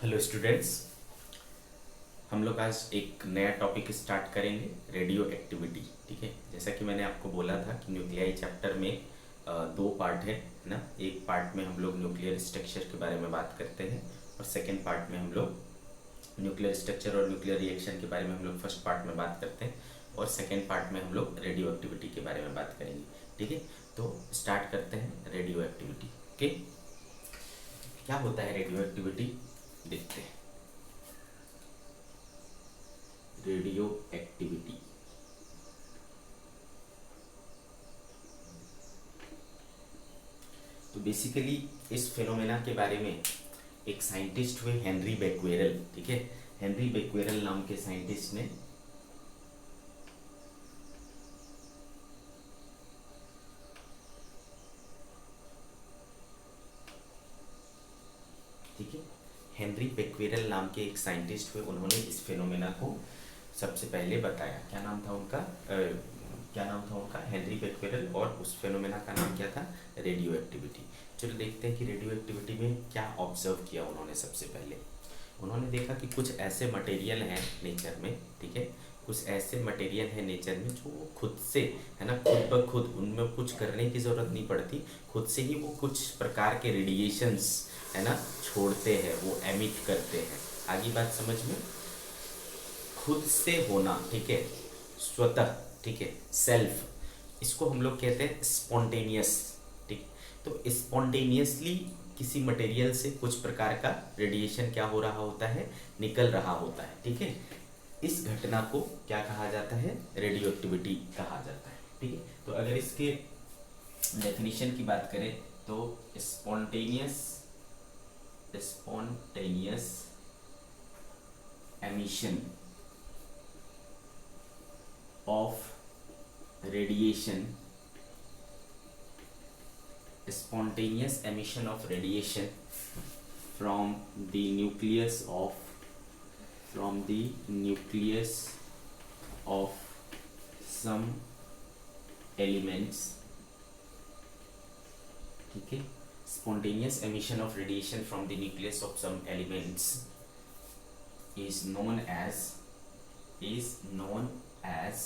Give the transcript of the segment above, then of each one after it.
Hello students. हम लोग आज एक नया टॉपिक स्टार्ट करेंगे, रेडियो एक्टिविटी। ठीक है, जैसा कि मैंने आपको बोला था कि न्यूक्लियाई चैप्टर में दो पार्ट है ना। एक पार्ट में हम लोग न्यूक्लियर स्ट्रक्चर के बारे में बात करते हैं और सेकेंड पार्ट में हम लोग न्यूक्लियर स्ट्रक्चर और न्यूक्लियर रिएक्शन के बारे में हम लोग फर्स्ट पार्ट में बात करते हैं और सेकेंड पार्ट में हम लोग रेडियो एक्टिविटी के बारे में बात करेंगे। ठीक है, तो स्टार्ट करते हैं रेडियो एक्टिविटी। ओके, क्या होता है रेडियो एक्टिविटी, देखते हैं। रेडियो एक्टिविटी तो बेसिकली इस फिनोमेना के बारे में एक साइंटिस्ट हुए हेनरी बेक्वेरेल। ठीक है, हेनरी बेक्वेरेल नाम के साइंटिस्ट ने ठीक है, हेनरी बेक्वेरेल नाम के एक साइंटिस्ट हुए, उन्होंने इस फिनोमेना को सबसे पहले बताया। क्या नाम था उनका? हेनरी बेक्वेरेल। और उस फिनोमेना का नाम क्या था? Radio activity. चलो देखते हैं कि रेडियो एक्टिविटी में क्या ऑब्जर्व किया उन्होंने। सबसे पहले उन्होंने देखा कि कुछ ऐसे मटेरियल हैं नेचर में, ठीक है, कुछ ऐसे मटेरियल है नेचर में जो खुद से, है ना, खुद ब खुद, उनमें कुछ करने की ज़रूरत नहीं पड़ती, खुद से ही वो कुछ प्रकार के रेडिएशंस, है ना, छोड़ते हैं, वो एमिट करते हैं। आगे बात समझ में, खुद से होना, ठीक है, स्वतः, ठीक है, सेल्फ, इसको हम लोग कहते हैं स्पॉन्टेनियस। ठीक, तो स्पॉन्टेनियसली किसी मटेरियल से कुछ प्रकार का रेडिएशन क्या हो रहा होता है, निकल रहा होता है। ठीक है, इस घटना को क्या कहा जाता है? रेडियो एक्टिविटी कहा जाता है। ठीक है, तो अगर इसके डेफिनेशन की बात करें तो spontaneous emission of radiation, spontaneous emission of radiation from the nucleus of some elements। ठीक है, spontaneous emission of radiation from the nucleus of some elements is known as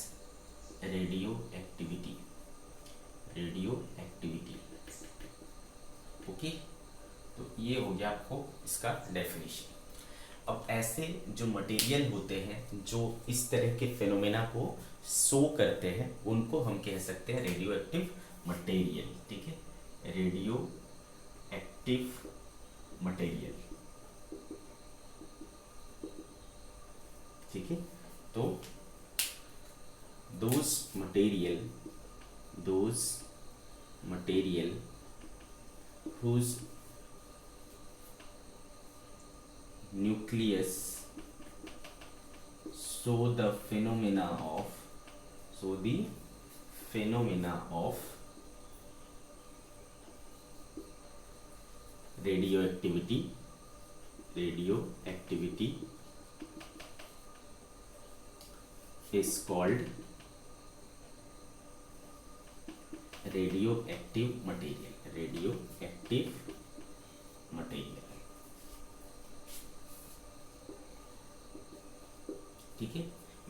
radio activity. Okay, तो ये हो गया आपको इसका डेफिनेशन। अब ऐसे जो मटेरियल होते हैं जो इस तरह के फिनोमेना को शो करते हैं, उनको हम कह सकते हैं रेडियो एक्टिव मटेरियल। ठीक है, रेडियो एक्टिव मटेरियल। ठीक है, तो those material whose nucleus show the phenomena of radioactivity is called radio active material. ठीक है,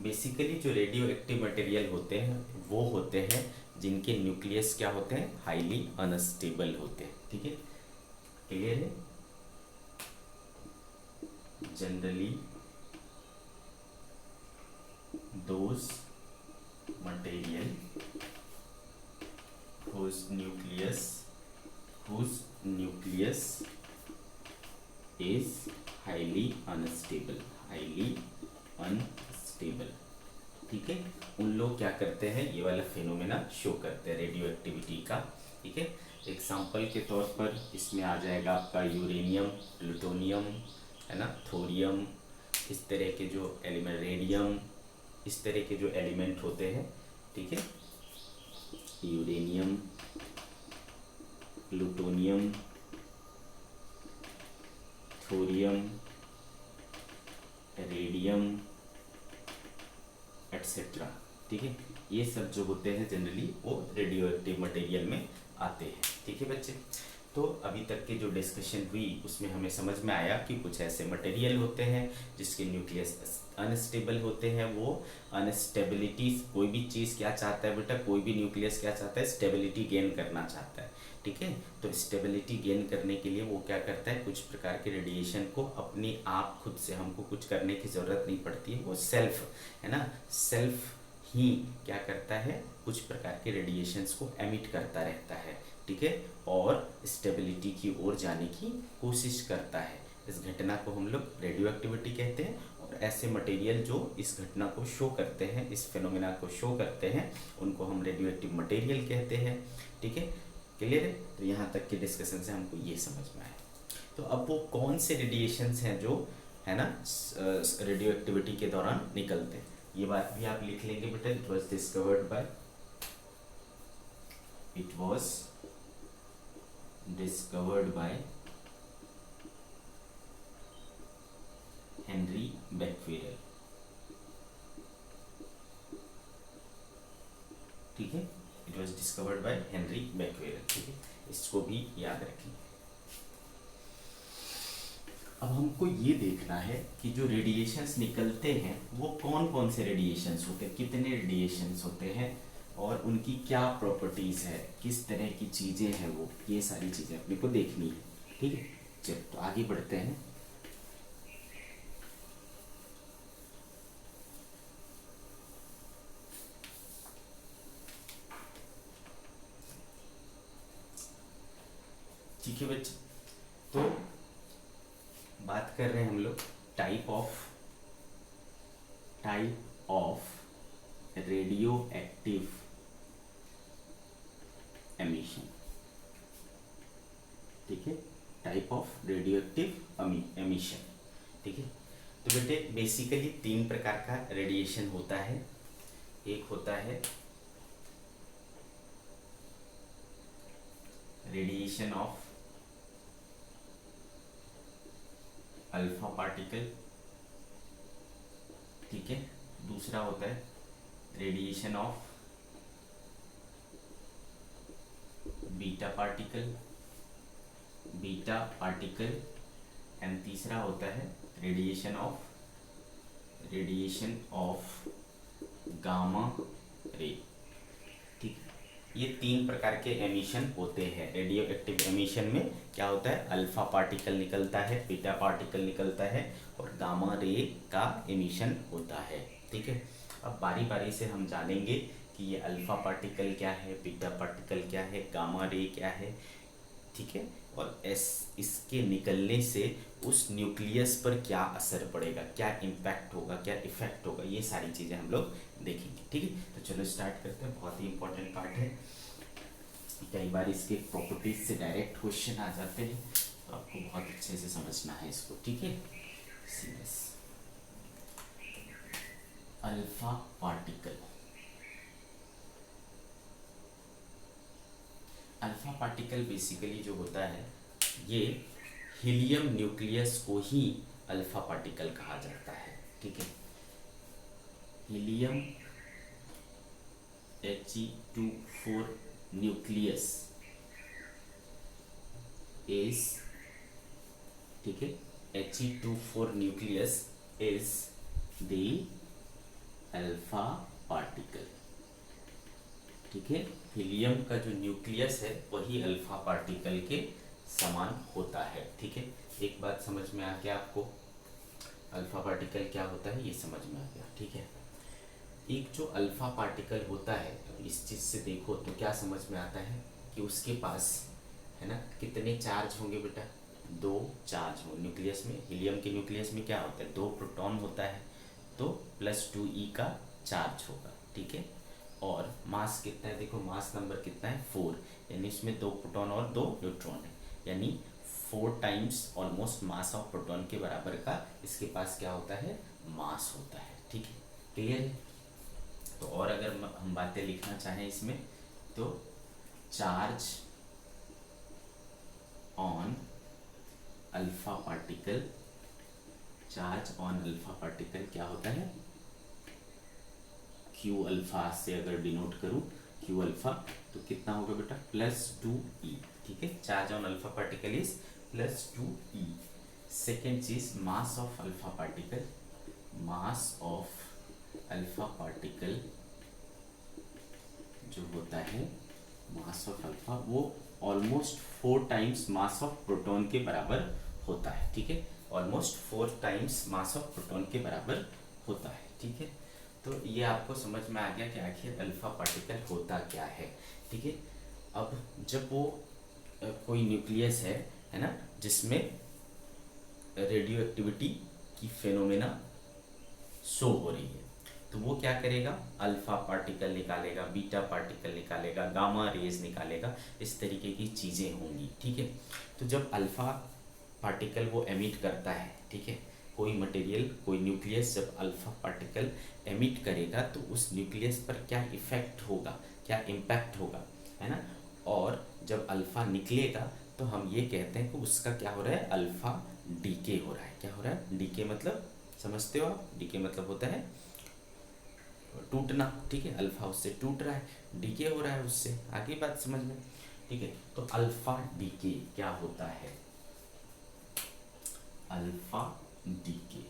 बेसिकली जो रेडियो एक्टिव मटेरियल होते हैं वो होते हैं जिनके न्यूक्लियस क्या होते हैं? हाईली अनस्टेबल होते हैं। ठीक है, क्लियर है? Generally those material whose nucleus is highly unstable। ठीक है, उन लोग क्या करते हैं? ये वाला फिनोमेना शो करते हैं रेडियो एक्टिविटी का। ठीक है, एग्जाम्पल के तौर पर इसमें आ जाएगा आपका यूरेनियम, प्लूटोनियम, है ना, थोरियम, इस तरह के जो एलिमेंट, रेडियम, इस तरह के जो एलिमेंट होते हैं। ठीक है, uranium, plutonium, thorium, radium etcetera. ठीक है, ये सब जो होते हैं जनरली वो रेडियो एक्टिव मटेरियल में आते हैं। ठीक है बच्चे, तो अभी तक के जो डिस्कशन हुई उसमें हमें समझ में आया कि कुछ ऐसे मटेरियल होते हैं जिसके न्यूक्लियस अनस्टेबल होते हैं। वो अनस्टेबिलिटी, कोई भी चीज़ क्या चाहता है बेटा, कोई भी न्यूक्लियस क्या चाहता है, स्टेबिलिटी गेन करना चाहता है। ठीक है, तो स्टेबिलिटी गेन करने के लिए वो क्या करता है, कुछ प्रकार के रेडिएशन को अपनी आप खुद से, हमको कुछ करने की ज़रूरत नहीं पड़ती है, वो सेल्फ है ना, सेल्फ ही क्या करता है, कुछ प्रकार के रेडिएशंस को एमिट करता रहता है। ठीक है, और स्टेबिलिटी की ओर जाने की कोशिश करता है। इस घटना को हम लोग रेडियो एक्टिविटी कहते हैं। और ऐसे मटेरियल जो इस घटना को शो करते हैं, इस फिनोमेना को शो करते हैं, उनको हम रेडियो एक्टिव मटेरियल कहते हैं। ठीक है, क्लियर है। तो यहाँ तक के डिस्कशन से हमको ये समझ में आया। तो अब वो कौन से रेडिएशंस हैं जो है ना रेडियो एक्टिविटी के दौरान निकलते हैं, ये बात भी आप लिख लेंगे बेटा। It was discovered by Henry Becquerel. ठीक है, it was discovered by Henry Becquerel. ठीक है, इसको भी याद रखें। अब हमको ये देखना है कि जो रेडिएशंस निकलते हैं वो कौन कौन से रेडिएशंस होते हैं, कितने रेडिएशंस होते हैं और उनकी क्या प्रॉपर्टीज़ है, किस तरह की चीज़ें हैं वो, ये सारी चीज़ें अपने को देखनी है। ठीक है, चलो तो आगे बढ़ते हैं। ठीक है बच्चे, तो बात कर रहे हैं हम लोग type of radio active emission. ठीक है, type of radio active emission. ठीक है, तो बेटे बेसिकली 3 प्रकार का रेडिएशन होता है। एक होता है रेडिएशन ऑफ अल्फा पार्टिकल। ठीक है, दूसरा होता है radiation of beta particle and तीसरा होता है रेडिएशन ऑफ गामा रे। ठीक, ये 3 प्रकार के एमिशन होते हैं। रेडियो एक्टिव एमिशन में क्या होता है, अल्फा पार्टिकल निकलता है, बीटा पार्टिकल निकलता है और गामा रे का एमिशन होता है। ठीक है, अब बारी बारी से हम जानेंगे कि ये अल्फा पार्टिकल क्या है, बीटा पार्टिकल क्या है, गामा रे क्या है। ठीक है, और इसके निकलने से उस न्यूक्लियस पर क्या असर पड़ेगा, क्या इम्पैक्ट होगा, क्या इफेक्ट होगा, ये सारी चीज़ें हम लोग देखेंगे। ठीक है, तो चलो स्टार्ट करते हैं। बहुत ही इंपॉर्टेंट पार्ट है, कई बार इसके प्रॉपर्टीज से डायरेक्ट क्वेश्चन आ जाते हैं, तो आपको बहुत अच्छे से समझना है इसको। ठीक है, serious alpha particle. Alpha particle basically जो होता है, ये हीलियम न्यूक्लियस को ही अल्फा पार्टिकल कहा जाता है। ठीक है, हीलियम He2 न्यूक्लियस इज, ठीक है, He2 nucleus is the alpha particle. ठीक है, हीलियम का जो न्यूक्लियस है वही अल्फा पार्टिकल के समान होता है। ठीक है, एक बात समझ में आ गया आपको, अल्फा पार्टिकल क्या होता है ये समझ में आ गया। ठीक है, एक जो अल्फा पार्टिकल होता है, तो इस चीज़ से देखो तो क्या समझ में आता है कि उसके पास है ना कितने चार्ज होंगे बेटा, 2 चार्ज होंगे न्यूक्लियस में। हीलियम के न्यूक्लियस में क्या होता है, 2 प्रोटॉन होता है, तो +2e का चार्ज होगा। ठीक है, और मास कितना है, देखो मास नंबर कितना है, 4, यानी इसमें 2 प्रोटॉन और 2 न्यूट्रॉन है, यानी 4 times almost mass of proton के बराबर का इसके पास क्या होता है, मास होता है। ठीक है, क्लियर है। तो और अगर हम बातें लिखना चाहें इसमें, तो charge on alpha particle, charge on alpha particle क्या होता है, Q अल्फा से अगर डिनोट करूं Q अल्फा, तो कितना होगा बेटा, +2e। ठीक है, charge on alpha particle is +2e। Second चीज, mass of alpha particle, mass of alpha particle जो होता है, मास ऑफ अल्फा वो almost 4 times mass of proton के बराबर होता है। ठीक है, almost 4 times mass of proton के बराबर होता है। ठीक है, तो ये आपको समझ में आ गया कि आखिर अल्फा पार्टिकल होता क्या है। ठीक है, अब जब वो कोई न्यूक्लियस है ना, जिसमें रेडियो एक्टिविटी की फेनोमेना शो हो रही है, तो वो क्या करेगा, अल्फा पार्टिकल निकालेगा, बीटा पार्टिकल निकालेगा, गामा रेज निकालेगा, इस तरीके की चीज़ें होंगी। ठीक है, तो जब अल्फा पार्टिकल वो एमिट करता है, ठीक है, कोई मटेरियल, कोई न्यूक्लियस जब अल्फा पार्टिकल एमिट करेगा तो उस न्यूक्लियस पर क्या इफेक्ट होगा, क्या इम्पैक्ट होगा, है ना। और जब अल्फा निकलेगा तो हम ये कहते हैं कि उसका क्या हो रहा है, अल्फा डीके हो रहा है। क्या हो रहा है, डीके मतलब समझते हो आप, डीके मतलब होता है टूटना। ठीक है, अल्फा उससे टूट रहा है, डीके हो रहा है उससे, आगे बात समझ में। ठीक है, तो अल्फा डीके क्या होता है, अल्फा डीके,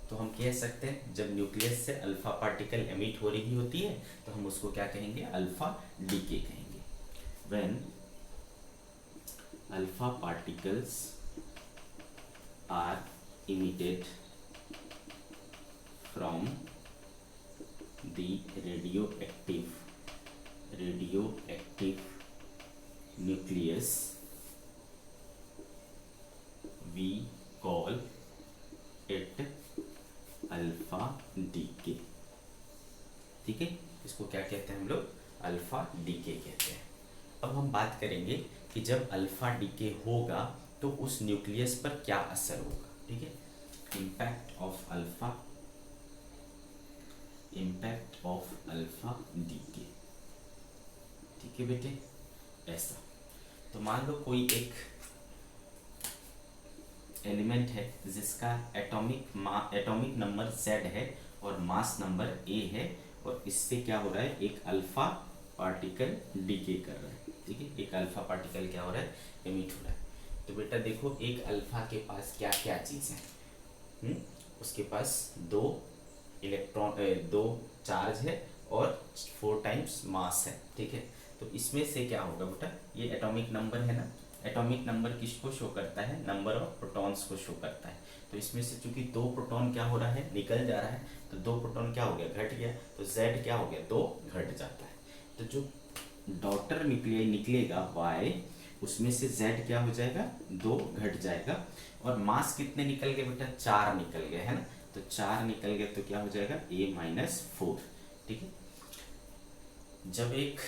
तो हम कह सकते हैं जब न्यूक्लियस से अल्फा पार्टिकल एमिट हो रही होती है तो हम उसको क्या कहेंगे, अल्फा डीके कहेंगे। When alpha particles are emitted from the radioactive nucleus we call it alpha decay. ठीक है, इसको क्या कहते हैं हम लोग, अल्फा डीके कहते हैं। अब हम बात करेंगे कि जब अल्फा डीके होगा तो उस न्यूक्लियस पर क्या असर होगा। ठीक है, इम्पैक्ट ऑफ अल्फा डीके। ठीक है बेटे, ऐसा तो मान लो कोई एक एलिमेंट है जिसका एटॉमिक नंबर Z है और मास नंबर A है, और इससे क्या हो रहा है, एक अल्फा पार्टिकल डीके कर रहा है। ठीक है, एक अल्फा पार्टिकल क्या हो रहा है, एमिट हो रहा है। तो बेटा देखो, एक अल्फा के पास क्या क्या चीज़ है, उसके पास 2 इलेक्ट्रॉन, 2 चार्ज है और 4 टाइम्स मास है। ठीक है, तो इसमें से क्या होगा बेटा, ये एटॉमिक नंबर है ना, एटॉमिक नंबर किसको शो करता है, नंबर ऑफ प्रोटॉन्स को शो करता है। तो इसमें से चूंकि 2 प्रोटॉन क्या हो रहा है, निकल जा रहा है, तो 2 प्रोटॉन क्या हो गया, घट गया, तो Z क्या हो गया, 2 घट जाता है। तो जो डॉटर निकलेगा Y, उसमें से Z क्या हो जाएगा, 2 घट जाएगा, और मास कितने निकल गए बेटा, 4 निकल गए, है ना। तो 4 निकल गए तो क्या हो जाएगा, A-4। ठीक है, जब एक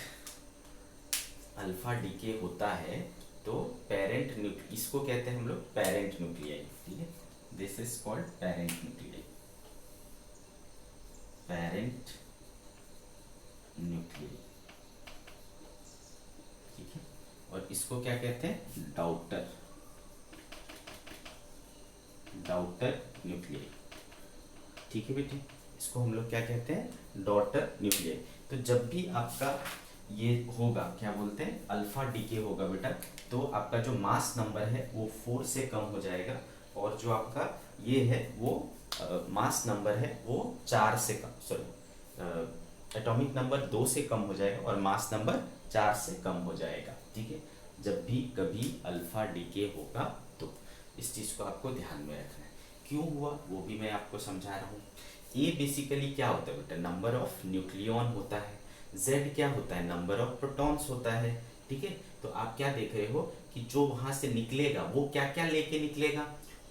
अल्फा डीके होता है तो पेरेंट न्यूक्लियस, इसको कहते हैं हम लोग पेरेंट न्यूक्लियाई। ठीक है, this is called parent nuclei, parent nuclei. ठीक है, और इसको क्या कहते हैं, डॉटर न्यूक्लियाई। ठीक है बेटे, इसको हम लोग क्या कहते हैं, डॉटर न्यूक्लियाई। तो जब भी आपका ये होगा, क्या बोलते हैं, अल्फा डीके होगा बेटा, तो आपका जो मास नंबर है वो 4 से कम हो जाएगा, और जो आपका ये है वो मास नंबर है वो 4 से कम, सॉरी एटॉमिक नंबर 2 से कम हो जाएगा और मास नंबर 4 से कम हो जाएगा। ठीक है, जब भी कभी अल्फा डीके होगा तो इस चीज़ को आपको ध्यान में रखना है। क्यों हुआ वो भी मैं आपको समझा रहा हूँ। ए बेसिकली क्या होता है बेटा, नंबर ऑफ न्यूक्लियॉन होता है, Z क्या होता है, नंबर ऑफ प्रोटॉन्स होता है। ठीक है, तो आप क्या देख रहे हो कि जो वहां से निकलेगा वो क्या क्या लेके निकलेगा,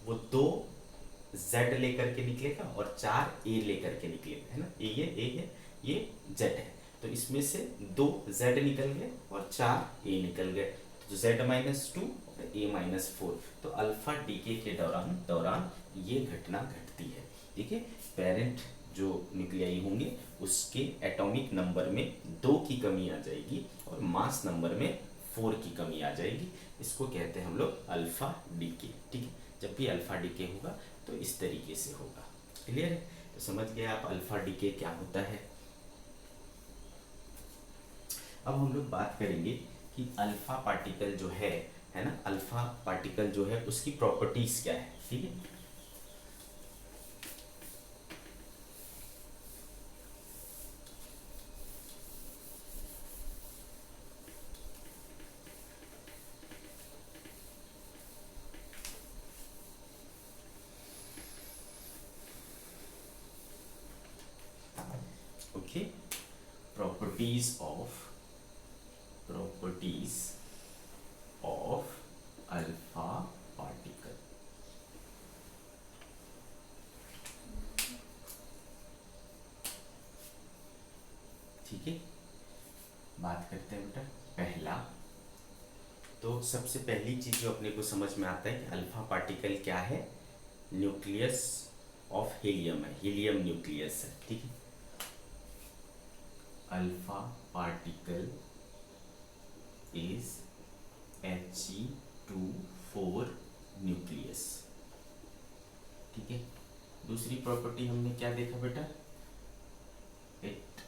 वो 2 Z लेकर के निकलेगा और 4 A लेकर के निकलेगा, है ना, A है, ये Z है, तो इसमें से 2 Z निकल गए और 4 A निकल गए, तो Z-2 और A-4। तो अल्फा डीके के दौरान ये घटना घटती है। ठीक है, पेरेंट जो न्यूक्लियाई होंगे उसके एटॉमिक नंबर में 2 की कमी आ जाएगी और मास नंबर में 4 की कमी आ जाएगी, इसको कहते हैं हम लोग अल्फा डीके। ठीक है, जब भी अल्फा डीके होगा तो इस तरीके से होगा। क्लियर है, तो समझ गए आप अल्फा डीके क्या होता है। अब हम लोग बात करेंगे कि अल्फा पार्टिकल जो है ना, अल्फा पार्टिकल जो है उसकी प्रॉपर्टीज क्या है, ठीक है। Okay, properties of alpha particle. ठीक है, बात करते हैं बेटा। पहला तो सबसे पहली चीज जो अपने को समझ में आता है कि अल्फा पार्टिकल क्या है, न्यूक्लियस ऑफ हीलियम है, हीलियम न्यूक्लियस है, ठीक है। Alpha particle is He2 4 nucleus, ठीक है। दूसरी प्रॉपर्टी हमने क्या देखा बेटा, इट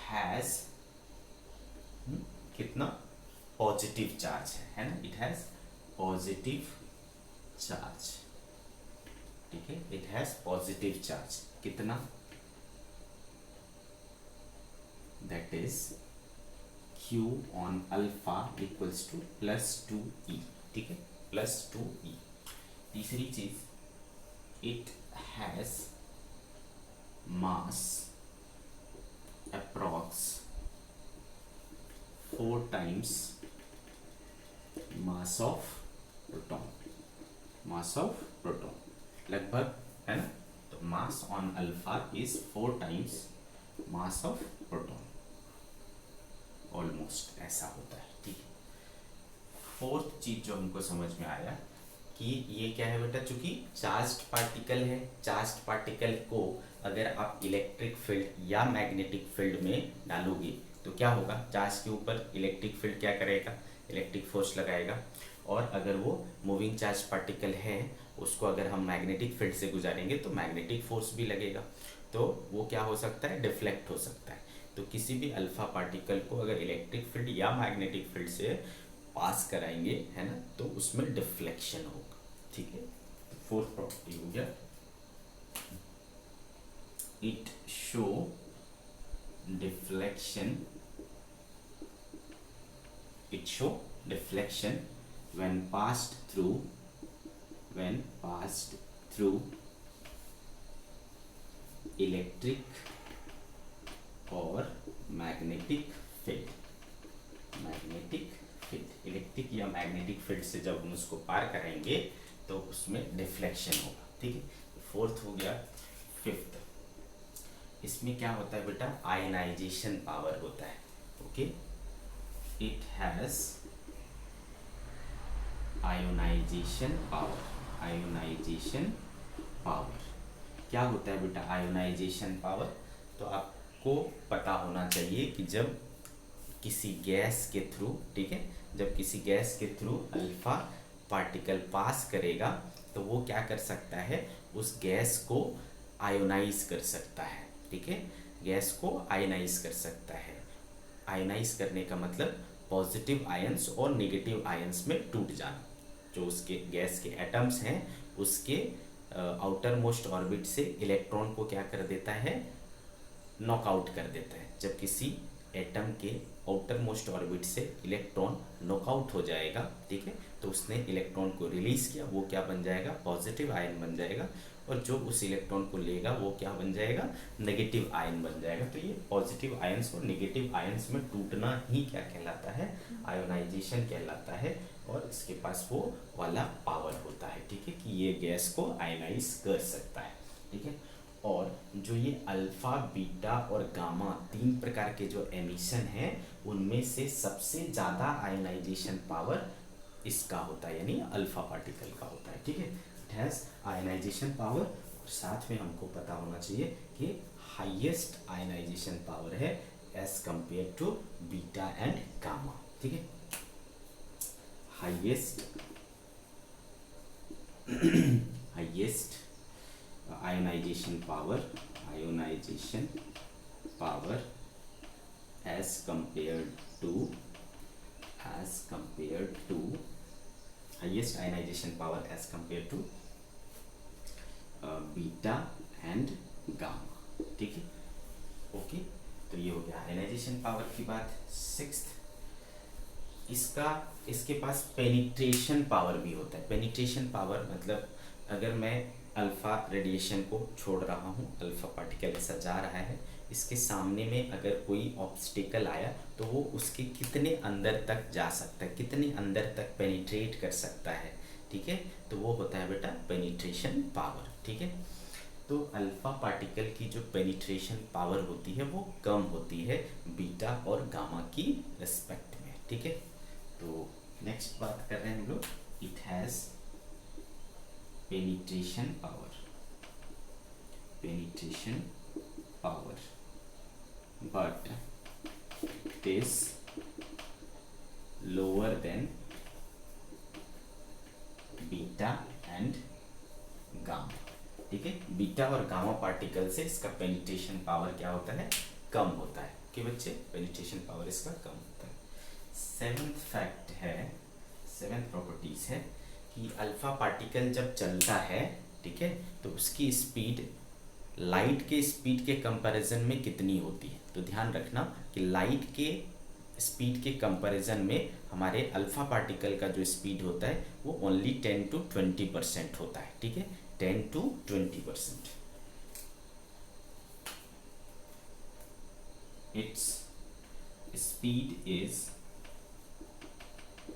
हैज कितना पॉजिटिव चार्ज है ना, इट हैज पॉजिटिव चार्ज, ठीक है। इट हैज पॉजिटिव चार्ज कितना, that is Q on alpha equals to +2e, ठीक है, +2e। तीसरी चीज, it has mass approx 4 times mass of proton, mass of proton लगभग, है ना। तो mass on alpha is 4 times mass of proton, almost ऐसा होता है, ठीक है। फोर्थ चीज जो हमको समझ में आया कि ये क्या है बेटा, चूंकि चार्ज्ड पार्टिकल है, चार्ज्ड पार्टिकल को अगर आप इलेक्ट्रिक फील्ड या मैग्नेटिक फील्ड में डालोगे तो क्या होगा, चार्ज के ऊपर इलेक्ट्रिक फील्ड क्या करेगा, इलेक्ट्रिक फोर्स लगाएगा। और अगर वो मूविंग चार्ज पार्टिकल है उसको अगर हम मैग्नेटिक फील्ड से गुजारेंगे तो मैग्नेटिक फोर्स भी लगेगा, तो वो क्या हो सकता है, डिफ्लेक्ट हो सकता है। तो किसी भी अल्फा पार्टिकल को अगर इलेक्ट्रिक फील्ड या मैग्नेटिक फील्ड से पास कराएंगे, है ना, तो उसमें डिफ्लेक्शन होगा, ठीक है। तो फोर्थ प्रॉपर्टी हो गया, it show deflection, it show deflection when passed through electric और magnetic field, magnetic field, electric या मैग्नेटिक फील्ड से जब हम उसको पार करेंगे तो उसमें डिफ्लेक्शन होगा, ठीक है। फोर्थ हो गया। फिफ्थ, इसमें क्या होता है बेटा, आयनाइजेशन पावर होता है, okay. It has ionization power, ionization power क्या होता है बेटा, आयोनाइजेशन पावर। तो आपको पता होना चाहिए कि जब किसी गैस के थ्रू, ठीक है, जब किसी गैस के थ्रू अल्फा पार्टिकल पास करेगा तो वो क्या कर सकता है, उस गैस को आयोनाइज कर सकता है, ठीक है, गैस को आयनाइज कर सकता है। आयनाइज करने का मतलब पॉजिटिव आयंस और नेगेटिव आयंस में टूट जाना। जो उसके गैस के एटम्स हैं उसके आउटर मोस्ट ऑर्बिट से इलेक्ट्रॉन को क्या कर देता है, नॉकआउट कर देता है। जब किसी एटम के आउटर मोस्ट ऑर्बिट से इलेक्ट्रॉन नॉकआउट हो जाएगा, ठीक है, तो उसने इलेक्ट्रॉन को रिलीज किया, वो क्या बन जाएगा, पॉजिटिव आयन बन जाएगा। और जो उस इलेक्ट्रॉन को लेगा वो क्या बन जाएगा, नेगेटिव आयन बन जाएगा। तो ये पॉजिटिव आयंस और नेगेटिव आयंस में टूटना ही क्या कहलाता है, आयोनाइजेशन कहलाता है। और इसके पास वो वाला पावर होता है, ठीक है, कि ये गैस को आयनाइज कर सकता है, ठीक है। और जो ये अल्फा, बीटा और गामा 3 प्रकार के जो एमिशन हैं उनमें से सबसे ज़्यादा आयनाइजेशन पावर इसका होता है, यानी अल्फा पार्टिकल का होता है, ठीक है। It has ionization power. और साथ में हमको पता होना चाहिए कि हाईएस्ट आयनाइजेशन पावर है as compare to beta and gamma, ठीक है। Highest ionization power as compared to as compared to highest ionization power as compared to beta and gamma, ठीक है। ओके, तो ये हो गया आयनाइजेशन पावर की बात। सिक्स्थ, इसके पास पेनिट्रेशन पावर भी होता है। पेनिट्रेशन पावर मतलब अगर मैं अल्फा रेडिएशन को छोड़ रहा हूँ, अल्फा पार्टिकल ऐसा जा रहा है, इसके सामने में अगर कोई ऑब्स्टिकल आया तो वो उसके कितने अंदर तक जा सकता है, कितने अंदर तक पेनिट्रेट कर सकता है, ठीक है। तो वो होता है बेटा पेनिट्रेशन पावर, ठीक है। तो अल्फा पार्टिकल की जो पेनिट्रेशन पावर होती है वो कम होती है बीटा और गामा की रिस्पेक्ट में, ठीक है। तो नेक्स्ट बात कर रहे हैं हम लोग, it has penetration power, penetration power but it is lower than beta and gamma, ठीक है। बीटा और गामा पार्टिकल से इसका पेनिट्रेशन पावर क्या होता है, कम होता है कि बच्चे पेनिट्रेशन पावर इसका कम होता है। सेवेंथ फैक्ट है, सेवेंथ प्रॉपर्टीज है कि अल्फा पार्टिकल जब चलता है, ठीक है, तो उसकी स्पीड लाइट के स्पीड के कंपैरिजन में कितनी होती है। तो ध्यान रखना कि लाइट के स्पीड के कंपैरिजन में हमारे अल्फा पार्टिकल का जो स्पीड होता है वो ओनली 10 to 20% होता है, ठीक है, 10 to 20%। Its speed is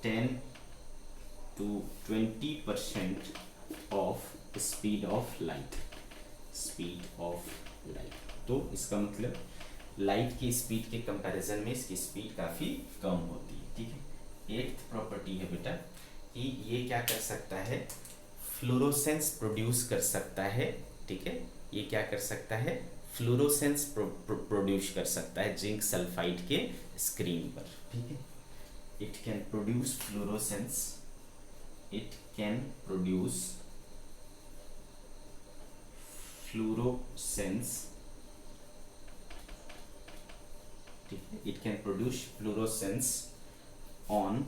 10 to 20% of speed of light, speed of light. तो इसका मतलब लाइट की स्पीड के कंपैरिजन में इसकी स्पीड काफ़ी कम होती है, ठीक है। एट्थ प्रॉपर्टी है बेटा कि ये क्या कर सकता है, फ्लोरोसेंस प्रोड्यूस कर सकता है, ठीक है। ये क्या कर सकता है, फ्लोरोसेंस प्रोड्यूस कर सकता है जिंक सल्फाइड के स्क्रीन पर, ठीक है। It can produce fluorescence, it can produce fluorescence, ठीक है। It can produce fluorescence on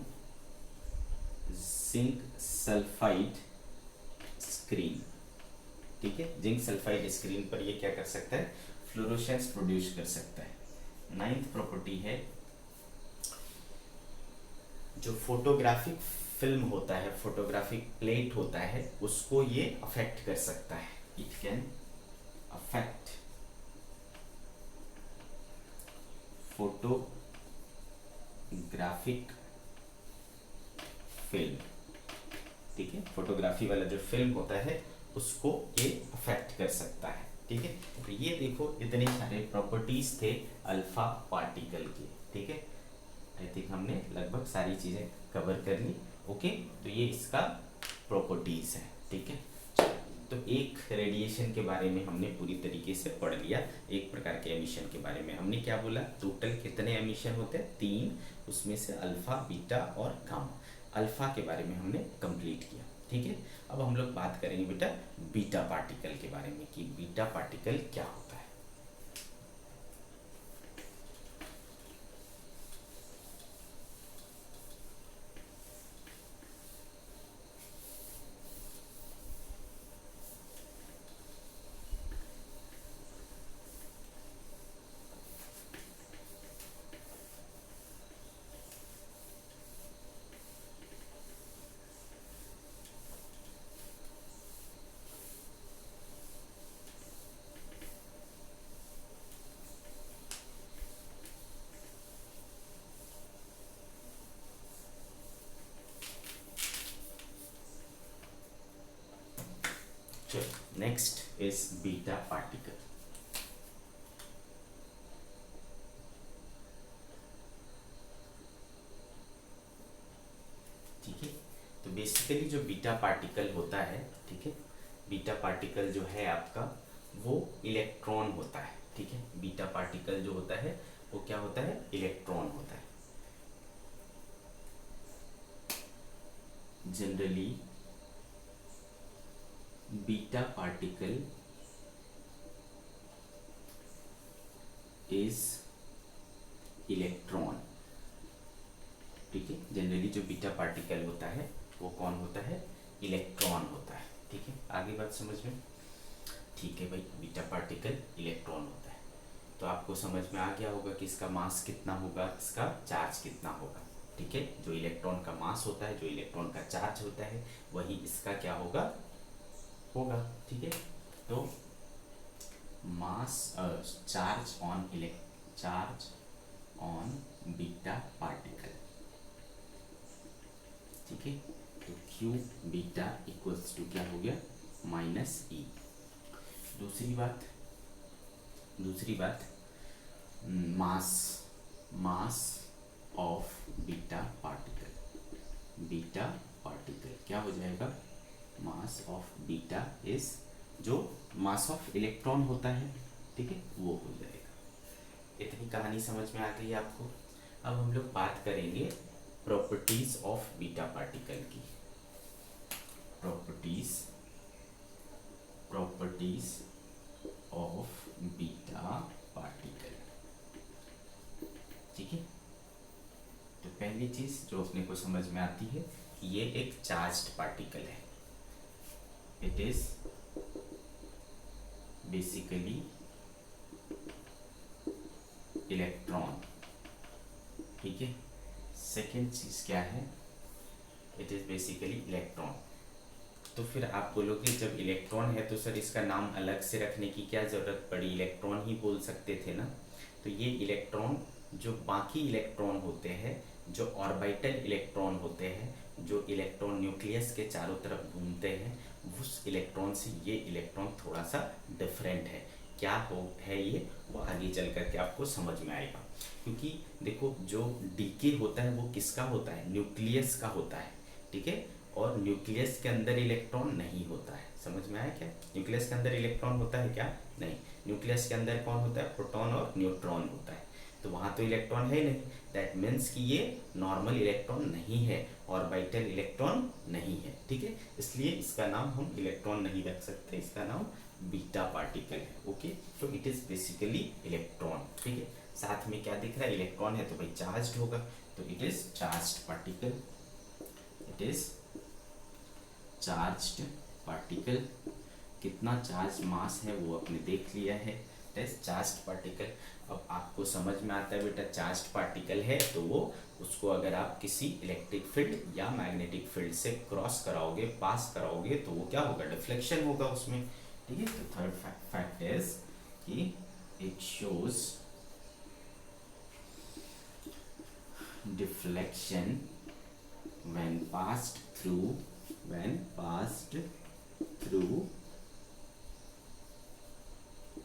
zinc sulphide screen, ठीक है। जिंक सल्फाइड स्क्रीन पर ये क्या कर सकता है, फ्लोरोसेंस प्रोड्यूस कर सकता है। नाइन्थ प्रॉपर्टी है, जो फोटोग्राफिक फिल्म होता है, फोटोग्राफिक प्लेट होता है, उसको ये अफेक्ट कर सकता है। It can affect photographic film, ठीक है। फोटोग्राफी वाला जो फिल्म होता है उसको ये अफेक्ट कर सकता है, ठीक है। तो ये देखो इतने सारे प्रॉपर्टीज थे अल्फा पार्टिकल के, ठीक है। आई थिंक हमने लगभग सारी चीजें कवर कर ली। ओके, तो ये इसका प्रॉपर्टीज है, ठीक है। तो एक रेडिएशन के बारे में हमने पूरी तरीके से पढ़ लिया। एक प्रकार के एमिशन के बारे में हमने क्या बोला, टोटल कितने एमिशन होते हैं, 3, उसमें से अल्फा, बीटा और गामा। अल्फा के बारे में हमने कंप्लीट किया, ठीक है। अब हम लोग बात करेंगे बेटा बीटा पार्टिकल के बारे में कि बीटा पार्टिकल क्या होता है। Next is beta particle. ठीक है, तो बेसिकली जो बीटा पार्टिकल होता है, ठीक है, बीटा पार्टिकल जो है आपका वो इलेक्ट्रॉन होता है, ठीक है। बीटा पार्टिकल जो होता है वो क्या होता है, इलेक्ट्रॉन होता है। Generally beta particle is electron, ठीक है। जनरली जो बीटा पार्टिकल होता है वो कौन होता है, इलेक्ट्रॉन होता है, ठीक है। आगे बात समझ में, ठीक है भाई, बीटा पार्टिकल इलेक्ट्रॉन होता है। तो आपको समझ में आ गया होगा कि इसका मास कितना होगा, इसका चार्ज कितना होगा, ठीक है। जो इलेक्ट्रॉन का मास होता है, जो इलेक्ट्रॉन का चार्ज होता है, वही इसका क्या होगा, ठीक है। तो मास चार्ज ऑन बीटा पार्टिकल, ठीक है। तो क्यू बीटा इक्वल्स टू क्या हो गया, -E। दूसरी बात मास ऑफ बीटा पार्टिकल क्या हो जाएगा, मास ऑफ बीटा इज जो मास ऑफ इलेक्ट्रॉन होता है, ठीक है, वो हो जाएगा। इतनी कहानी समझ में आ गई आपको। अब हम लोग बात करेंगे प्रॉपर्टीज ऑफ बीटा पार्टिकल की। प्रॉपर्टीज ऑफ बीटा पार्टिकल, ठीक है। तो पहली चीज जो अपने को समझ में आती है कि ये एक चार्ज्ड पार्टिकल है, इट इज बेसिकली इलेक्ट्रॉन, ठीक है। सेकेंड चीज क्या है, इट इज बेसिकली इलेक्ट्रॉन। तो फिर आप बोलोगे जब इलेक्ट्रॉन है तो सर इसका नाम अलग से रखने की क्या ज़रूरत पड़ी, इलेक्ट्रॉन ही बोल सकते थे ना। तो ये इलेक्ट्रॉन जो बाकी इलेक्ट्रॉन होते हैं, जो ऑर्बिटल इलेक्ट्रॉन होते हैं, जो इलेक्ट्रॉन न्यूक्लियस के चारों तरफ घूमते हैं, उस इलेक्ट्रॉन से ये इलेक्ट्रॉन थोड़ा सा डिफरेंट है। क्या है ये, वो आगे चल करके आपको समझ में आएगा। क्योंकि देखो जो डीके होता है वो किसका होता है, न्यूक्लियस का होता है, ठीक है। और न्यूक्लियस के अंदर इलेक्ट्रॉन नहीं होता है, समझ में आया क्या, न्यूक्लियस के अंदर इलेक्ट्रॉन होता है क्या, नहीं। न्यूक्लियस के अंदर कौन होता है, प्रोटॉन और न्यूट्रॉन होता है। तो वहाँ तो इलेक्ट्रॉन है नहीं, दैट मीन्स कि ये नॉर्मल इलेक्ट्रॉन नहीं है, ऑर्बिटल इलेक्ट्रॉन नहीं है, ठीक है। इसलिए इसका नाम हम इलेक्ट्रॉन नहीं रख सकते, इसका नाम बीटा पार्टिकल है, ओके। तो इट इज बेसिकली इलेक्ट्रॉन, ठीक है। साथ में क्या दिख रहा है, इलेक्ट्रॉन है तो भाई चार्ज्ड होगा, तो it is charged particle, it is charged particle. कितना चार्ज मास है वो आपने देख लिया है, दैट्स चार्ज्ड पार्टिकल। अब आपको समझ में आता है बेटा चार्ज्ड पार्टिकल है तो वो उसको अगर आप किसी इलेक्ट्रिक फील्ड या मैग्नेटिक फील्ड से क्रॉस कराओगे, पास कराओगे, तो वो क्या होगा, डिफ्लेक्शन होगा उसमें, ठीक है। तो थर्ड फैक्ट इज कि it shows deflection when passed through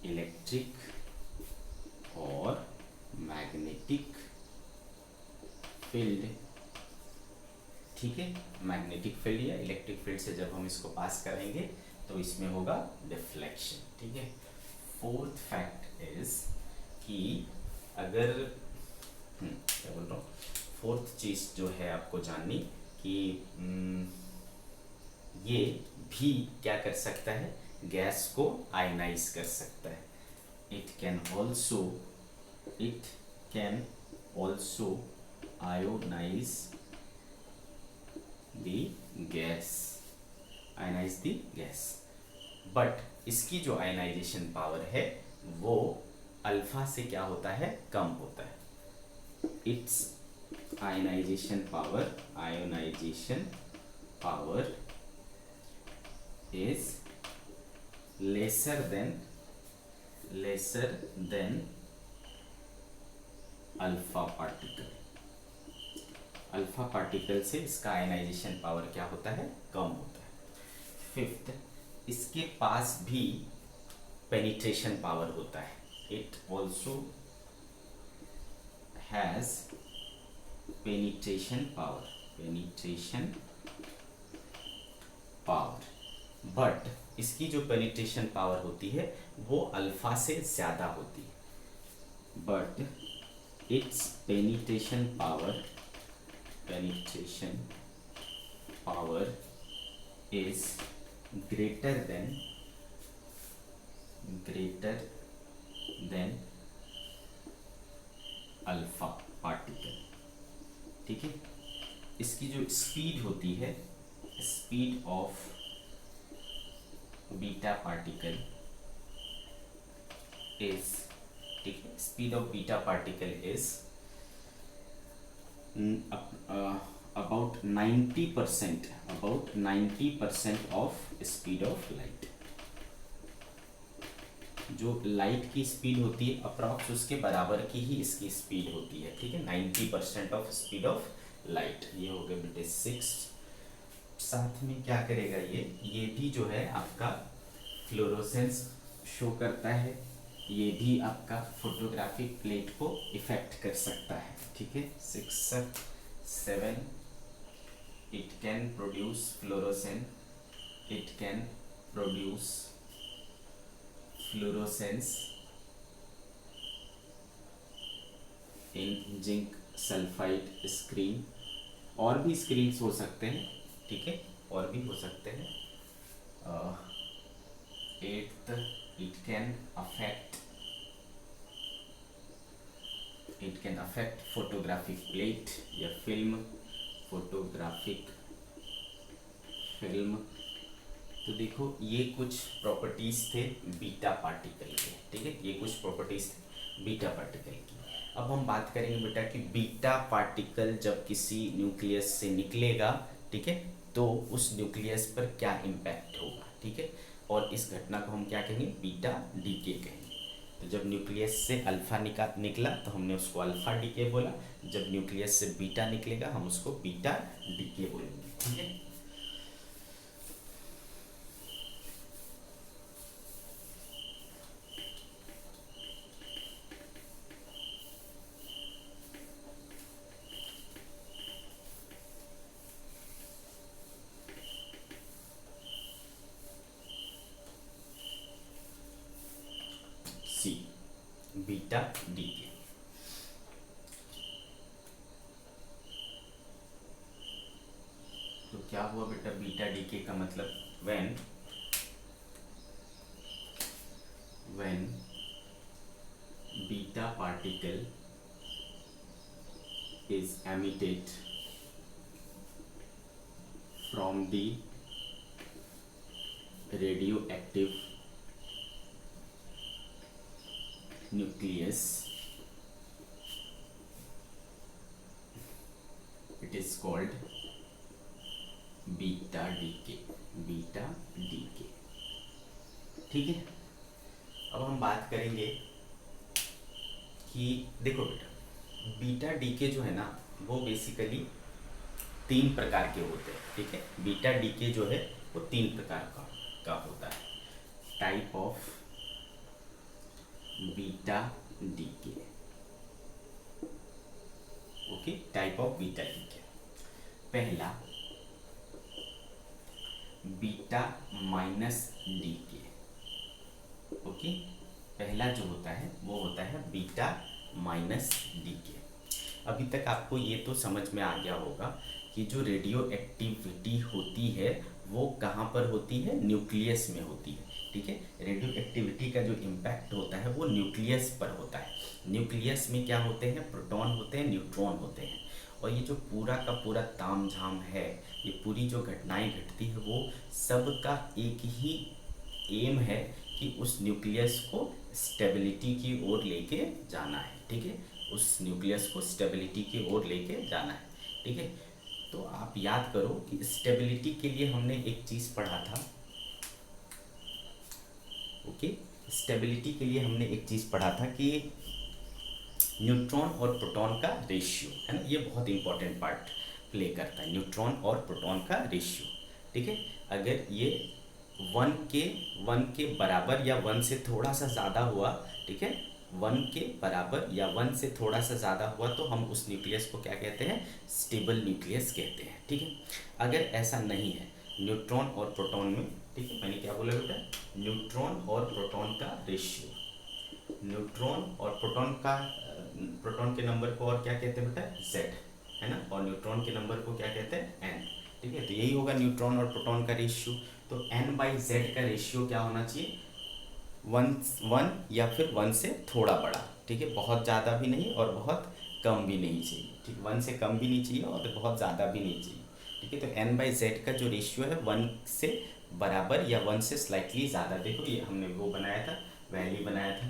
electric और मैग्नेटिक फील्ड, ठीक है। मैग्नेटिक फील्ड या इलेक्ट्रिक फील्ड से जब हम इसको पास करेंगे तो इसमें होगा डिफ्लेक्शन, ठीक है। फोर्थ फैक्ट इज कि अगर क्या बोल रहा हूँ, फोर्थ चीज जो है आपको जाननी कि ये भी क्या कर सकता है, गैस को आयनाइज कर सकता है। It can also ionize the gas, but इसकी जो आयनाइजेशन पावर है वो अल्फा से क्या होता है, कम होता है। It's ionization power is lesser than alpha particle से इसका आयनाइजेशन पावर क्या होता है, कम होता है। फिफ्थ, इसके पास भी पेनिट्रेशन पावर होता है, it also has penetration power, but इसकी जो पेनिट्रेशन पावर होती है वो अल्फा से ज्यादा होती है, but it's penetration power is greater than alpha particle, ठीक है। इसकी जो स्पीड होती है, speed of beta particle is, ठीक है, speed of beta particle is about 90% of speed of light. जो लाइट की स्पीड होती है अप्रॉक्स उसके बराबर की ही इसकी स्पीड होती है, ठीक है, 90% ऑफ स्पीड ऑफ लाइट। ये हो गया बेटे 6। साथ में क्या करेगा ये भी जो है आपका फ्लोरोसेंस शो करता है, ये भी आपका फोटोग्राफिक प्लेट को इफेक्ट कर सकता है, ठीक है। 6 7 it can produce fluorescence, it can produce fluorescence in zinc sulfide screen। और भी स्क्रीन्स हो सकते हैं, ठीक है, और भी हो सकते हैं। 8th it can affect photographic plate या फिल्म, फोटोग्राफिक फिल्म। तो देखो ये कुछ प्रॉपर्टीज थे बीटा पार्टिकल के, ठीक है, ये कुछ प्रॉपर्टीज थे बीटा पार्टिकल की। अब हम बात करेंगे बेटा कि बीटा पार्टिकल जब किसी न्यूक्लियस से निकलेगा, ठीक है, तो उस न्यूक्लियस पर क्या इम्पैक्ट होगा, ठीक है, और इस घटना को हम क्या कहेंगे, बीटा डीके कहेंगे। तो जब न्यूक्लियस से अल्फा निकला तो हमने उसको अल्फा डीके बोला, जब न्यूक्लियस से बीटा निकलेगा हम उसको बीटा डीके बोलेंगे, ठीक है। See beta decay. तो क्या हुआ बेटा बीटा डीके का मतलब, when beta particle is emitted from the radioactive nucleus, it is called beta decay, beta decay, ठीक है। अब हम बात करेंगे कि देखो बेटा बीटा डीके जो है ना वो बेसिकली 3 प्रकार के होते हैं, ठीक है। बीटा डीके जो है वो 3 प्रकार का होता है, type of beta decay, okay, type of beta decay. पहला बीटा माइनस डीके, ओके, पहला जो होता है वो होता है बीटा माइनस डीके। अभी तक आपको ये तो समझ में आ गया होगा कि जो रेडियो एक्टिविटी होती है वो कहाँ पर होती है, न्यूक्लियस में होती है, ठीक है। रेडियो एक्टिविटी का जो इम्पैक्ट होता है वो न्यूक्लियस पर होता है। न्यूक्लियस में क्या होते हैं, प्रोटॉन होते हैं, न्यूट्रॉन होते हैं। और ये जो पूरा का पूरा ताम झाम है, ये पूरी जो घटनाएं घटती है वो सब का एक ही एम है कि उस न्यूक्लियस को स्टेबिलिटी की ओर लेके जाना है, ठीक है, उस न्यूक्लियस को स्टेबिलिटी की ओर लेके जाना है, ठीक है। तो आप याद करो कि स्टेबिलिटी के लिए हमने एक चीज़ पढ़ा था, ओके, स्टेबिलिटी के लिए हमने एक चीज़ पढ़ा था कि न्यूट्रॉन और प्रोटॉन का रेशियो है ना, ये बहुत इंपॉर्टेंट पार्ट प्ले करता है, न्यूट्रॉन और प्रोटॉन का रेशियो, ठीक है। अगर ये 1 के बराबर या 1 से थोड़ा सा ज़्यादा हुआ, ठीक है, 1 के बराबर या 1 से थोड़ा सा ज़्यादा हुआ तो हम उस न्यूक्लियस को क्या कहते हैं, स्टेबल न्यूक्लियस कहते हैं, ठीक है। अगर ऐसा नहीं है न्यूट्रॉन और प्रोटॉन में, ठीक है, मैंने क्या बोला बेटा, न्यूट्रॉन और प्रोटॉन का रेशियो, न्यूट्रॉन और प्रोटॉन के नंबर को और क्या कहते हैं बेटा, Z, है ना, और न्यूट्रॉन के नंबर को क्या कहते हैं, N, ठीक है। तो यही होगा न्यूट्रॉन और प्रोटॉन का रेशियो। तो N/Z का रेशियो क्या होना चाहिए, 1 या फिर 1 से थोड़ा बड़ा, ठीक है, बहुत ज़्यादा भी नहीं और बहुत कम भी नहीं चाहिए, ठीक, 1 से कम भी नहीं चाहिए और बहुत ज़्यादा भी नहीं चाहिए। ठीक है, तो n/z का जो रेशियो है 1 से बराबर या 1 से स्लाइटली ज़्यादा। देखो ये हमने वो बनाया था, वैल्यू बनाया था,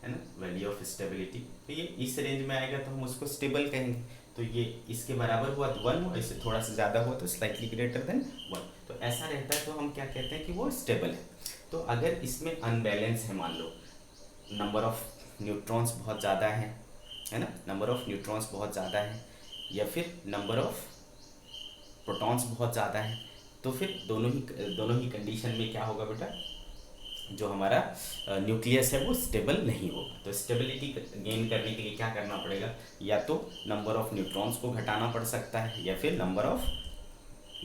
है ना, वैल्यू ऑफ स्टेबिलिटी। तो ये इस रेंज में आएगा तो हम उसको स्टेबल कहेंगे। तो ये इसके बराबर हुआ तो 1 हुआ, इससे थोड़ा सा ज़्यादा हुआ तो स्लाइटली ग्रेटर देन 1। तो ऐसा रहता है तो हम क्या कहते हैं कि वो स्टेबल है। तो अगर इसमें अनबैलेंस है, मान लो नंबर ऑफ न्यूट्रॉन्स बहुत ज़्यादा है ना, नंबर ऑफ न्यूट्रॉन्स बहुत ज़्यादा है, या फिर नंबर ऑफ प्रोटॉन्स बहुत ज़्यादा है, तो फिर दोनों ही कंडीशन में क्या होगा बेटा, जो हमारा न्यूक्लियस है वो स्टेबल नहीं होगा। तो स्टेबिलिटी गेन करने के लिए क्या करना पड़ेगा, या तो नंबर ऑफ न्यूट्रॉन्स को घटाना पड़ सकता है, या फिर नंबर ऑफ,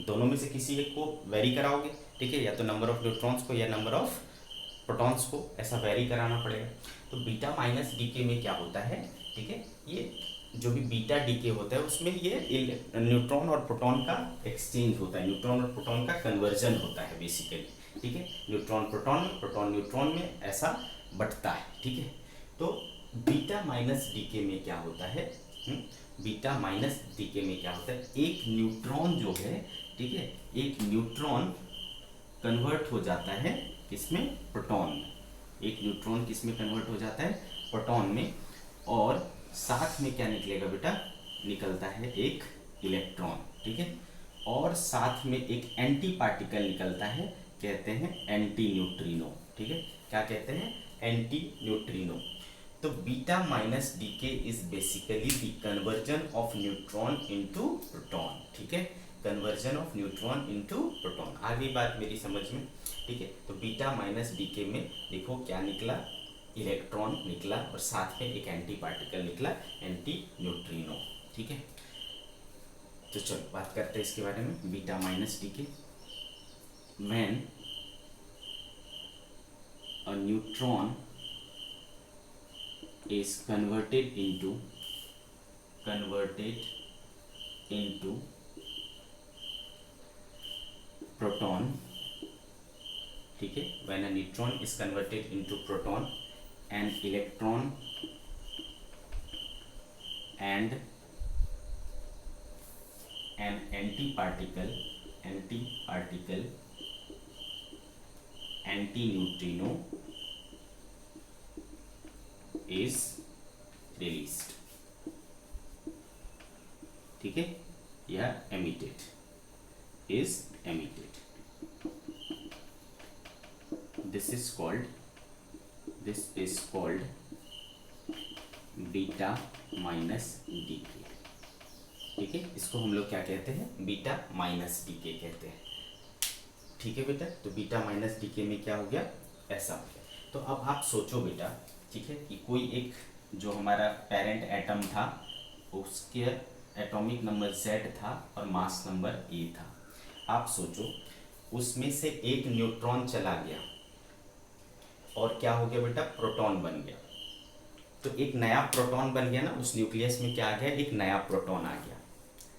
दोनों में से किसी एक को वेरी कराओगे। ठीक है, या तो नंबर ऑफ न्यूट्रॉन्स को या नंबर ऑफ प्रोटॉन्स को ऐसा वेरी कराना पड़ेगा। तो बीटा माइनस डीके में क्या होता है, ठीक है, ये जो भी बीटा डीके होता है उसमें ये न्यूट्रॉन और प्रोटॉन का एक्सचेंज होता है, न्यूट्रॉन और प्रोटॉन का कन्वर्जन होता है बेसिकली। ठीक है, न्यूट्रॉन प्रोटॉन में, प्रोटॉन न्यूट्रॉन में ऐसा बढ़ता है। ठीक है, तो बीटा माइनस डीके में क्या होता है, बीटा माइनस डीके में क्या होता है, एक न्यूट्रॉन जो है, ठीक है, एक न्यूट्रॉन कन्वर्ट हो जाता है किसमें, प्रोटॉन में। एक न्यूट्रॉन किसमें कन्वर्ट हो जाता है, प्रोटॉन में, और साथ में क्या निकलेगा बेटा, निकलता है एक इलेक्ट्रॉन। ठीक है, और साथ में एक एंटी पार्टिकल निकलता है, कहते हैं एंटी न्यूट्रिनो। ठीक है, क्या कहते हैं, एंटी न्यूट्रिनो। तो beta minus decay is basically the conversion of neutron into proton. ठीक है, conversion of neutron into proton. आ गई बात मेरी समझ में। ठीक है, तो बीटा माइनस डीके में देखो क्या निकला, इलेक्ट्रॉन निकला और साथ में एक एंटी पार्टिकल निकला, एंटी न्यूट्रिनो। ठीक है, तो चलो बात करते हैं इसके बारे में, beta minus decay. When a neutron is converted into proton. ठीक है, when a neutron is converted into proton, an electron and an anti-particle anti-neutrino is released. ठीक है, यह emitted, is emitted. This is called beta minus decay. ठीक है, इसको हम लोग क्या कहते हैं, बीटा माइनस डीके कहते हैं। ठीक है बेटा, तो बीटा माइनस डीके में क्या हो गया, ऐसा हो गया। तो अब आप सोचो बेटा, ठीक है, कि कोई एक जो हमारा पेरेंट एटम था उसके एटॉमिक नंबर Z था और मास नंबर A था। आप सोचो उसमें से एक न्यूट्रॉन चला गया और क्या हो गया बेटा, प्रोटॉन बन गया। तो एक नया प्रोटॉन बन गया ना, उस न्यूक्लियस में क्या आ गया, एक नया प्रोटॉन आ गया।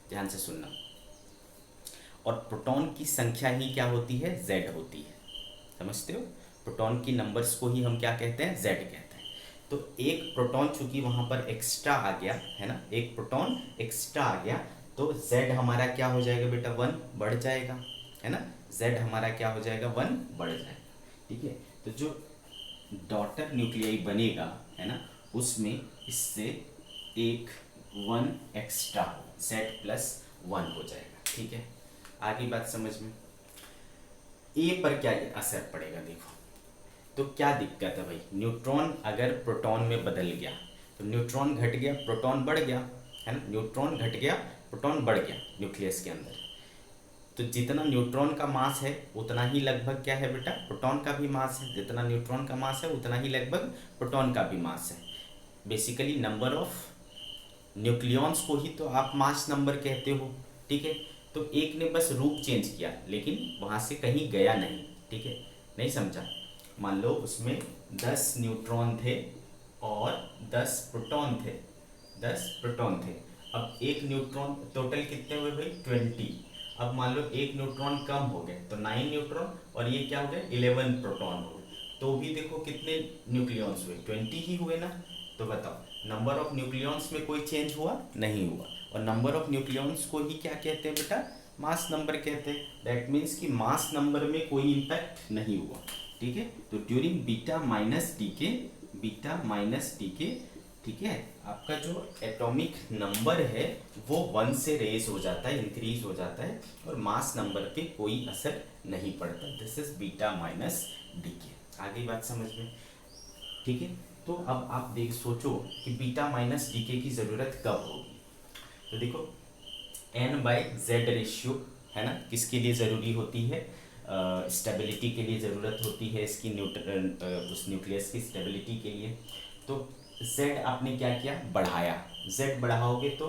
ध्यान से सुनना, और प्रोटॉन की संख्या ही क्या होती है, Z होती है। समझते हो, प्रोटॉन की नंबर्स को ही हम क्या कहते हैं, Z कहते हैं। तो एक प्रोटॉन चूंकि वहां पर एक्स्ट्रा आ गया है ना, एक प्रोटॉन एक्स्ट्रा आ गया, तो Z हमारा क्या हो जाएगा बेटा, 1 बढ़ जाएगा, है ना, Z हमारा क्या हो जाएगा, 1 बढ़ जाएगा। ठीक है, तो जो डॉटर न्यूक्लियाई बनेगा, है ना, उसमें इससे एक 1 एक्स्ट्रा Z+1 हो जाएगा। ठीक है, आगे बात समझ में। ए पर क्या असर पड़ेगा, देखो तो क्या दिक्कत है भाई, न्यूट्रॉन अगर प्रोटॉन में बदल गया तो न्यूट्रॉन घट गया, प्रोटॉन बढ़ गया, है ना, न्यूट्रॉन घट गया, प्रोटॉन बढ़ गया न्यूक्लियस के अंदर। तो जितना न्यूट्रॉन का मास है उतना ही लगभग क्या है बेटा, प्रोटॉन का भी मास है। जितना न्यूट्रॉन का मास है उतना ही लगभग प्रोटॉन का भी मास है। बेसिकली नंबर ऑफ न्यूक्लियॉन्स को ही तो आप मास नंबर कहते हो। ठीक है, तो एक ने बस रूप चेंज किया लेकिन वहाँ से कहीं गया नहीं। ठीक है, नहीं समझा, मान लो उसमें 10 न्यूट्रॉन थे और 10 प्रोटॉन थे, 10 प्रोटॉन थे। अब एक न्यूट्रॉन, टोटल कितने हुए भाई, 20। अब मान लो एक न्यूट्रॉन कम हो गए तो 9 न्यूट्रॉन, और ये क्या हो गए, 11 प्रोटॉन हो गए। तो भी देखो कितने न्यूक्लियॉन्स हुए, 20 ही हुए ना। तो बताओ नंबर ऑफ न्यूक्लियॉन्स में कोई चेंज हुआ नहीं हुआ, और नंबर ऑफ न्यूक्लियॉन्स को ही क्या कहते हैं बेटा, मास नंबर कहते हैं। दैट मीन्स कि मास नंबर में कोई इम्पैक्ट नहीं हुआ, ठीक है। तो during beta minus decay, beta minus decay, ठीक है, आपका जो एटॉमिक नंबर है वो 1 से रेज हो जाता है, इंक्रीज हो जाता है, और मास नंबर पे कोई असर नहीं पड़ता। This is beta minus decay. आगे बात समझ में, ठीक है। तो अब आप देख सोचो कि बीटा माइनस डीके की ज़रूरत कब होगी। तो देखो n/z रेशियो है ना, किसके लिए ज़रूरी होती है, स्टेबिलिटी के लिए ज़रूरत होती है इसकी, उस न्यूक्लियस की स्टेबिलिटी के लिए। तो z आपने क्या किया, बढ़ाया, z बढ़ाओगे तो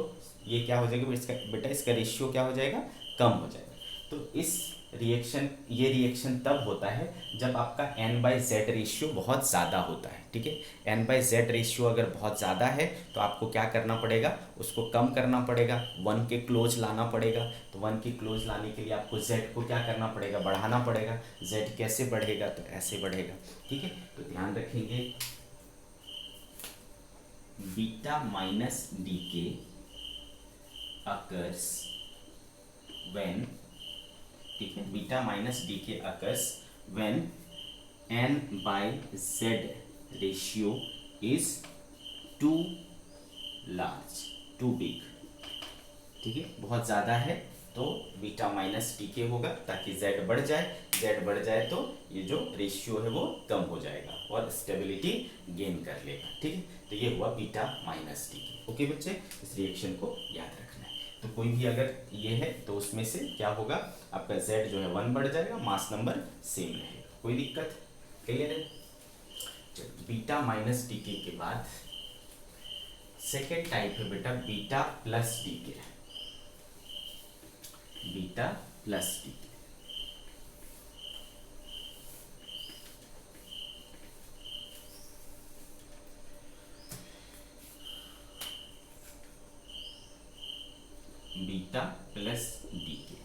ये क्या हो जाएगा इसका बेटा, इसका रेशियो क्या हो जाएगा, कम हो जाएगा। तो इस रिएक्शन, ये रिएक्शन तब होता है जब आपका n/z रेशियो बहुत ज़्यादा होता है, ठीक है। n/z रेशियो अगर बहुत ज़्यादा है तो आपको क्या करना पड़ेगा, उसको कम करना पड़ेगा, 1 के क्लोज लाना पड़ेगा। तो 1 के क्लोज लाने के लिए आपको z को क्या करना पड़ेगा, बढ़ाना पड़ेगा। z कैसे बढ़ेगा, तो ऐसे बढ़ेगा, ठीक है। तो ध्यान रखेंगे beta minus decay occurs when, ठीक है, beta minus decay occurs when n/z ratio is too large, too big, ठीक है, बहुत ज़्यादा है तो बीटा माइनस डीके होगा, ताकि z बढ़ जाए, z बढ़ जाए तो ये जो रेशियो है वो कम हो जाएगा और स्टेबिलिटी गेन कर लेगा, ठीक है। तो ये हुआ बीटा माइनस डीके। ओके बच्चे, इस रिएक्शन को याद रखना है। तो कोई भी अगर ये है तो उसमें से क्या होगा, आपका z जो है 1 बढ़ जाएगा, मास नंबर सेम रहेगा, कोई दिक्कत, क्लियर है। बीटा माइनस डीके के बाद सेकेंड टाइप है बेटा beta plus decay, beta plus decay. Beta plus decay,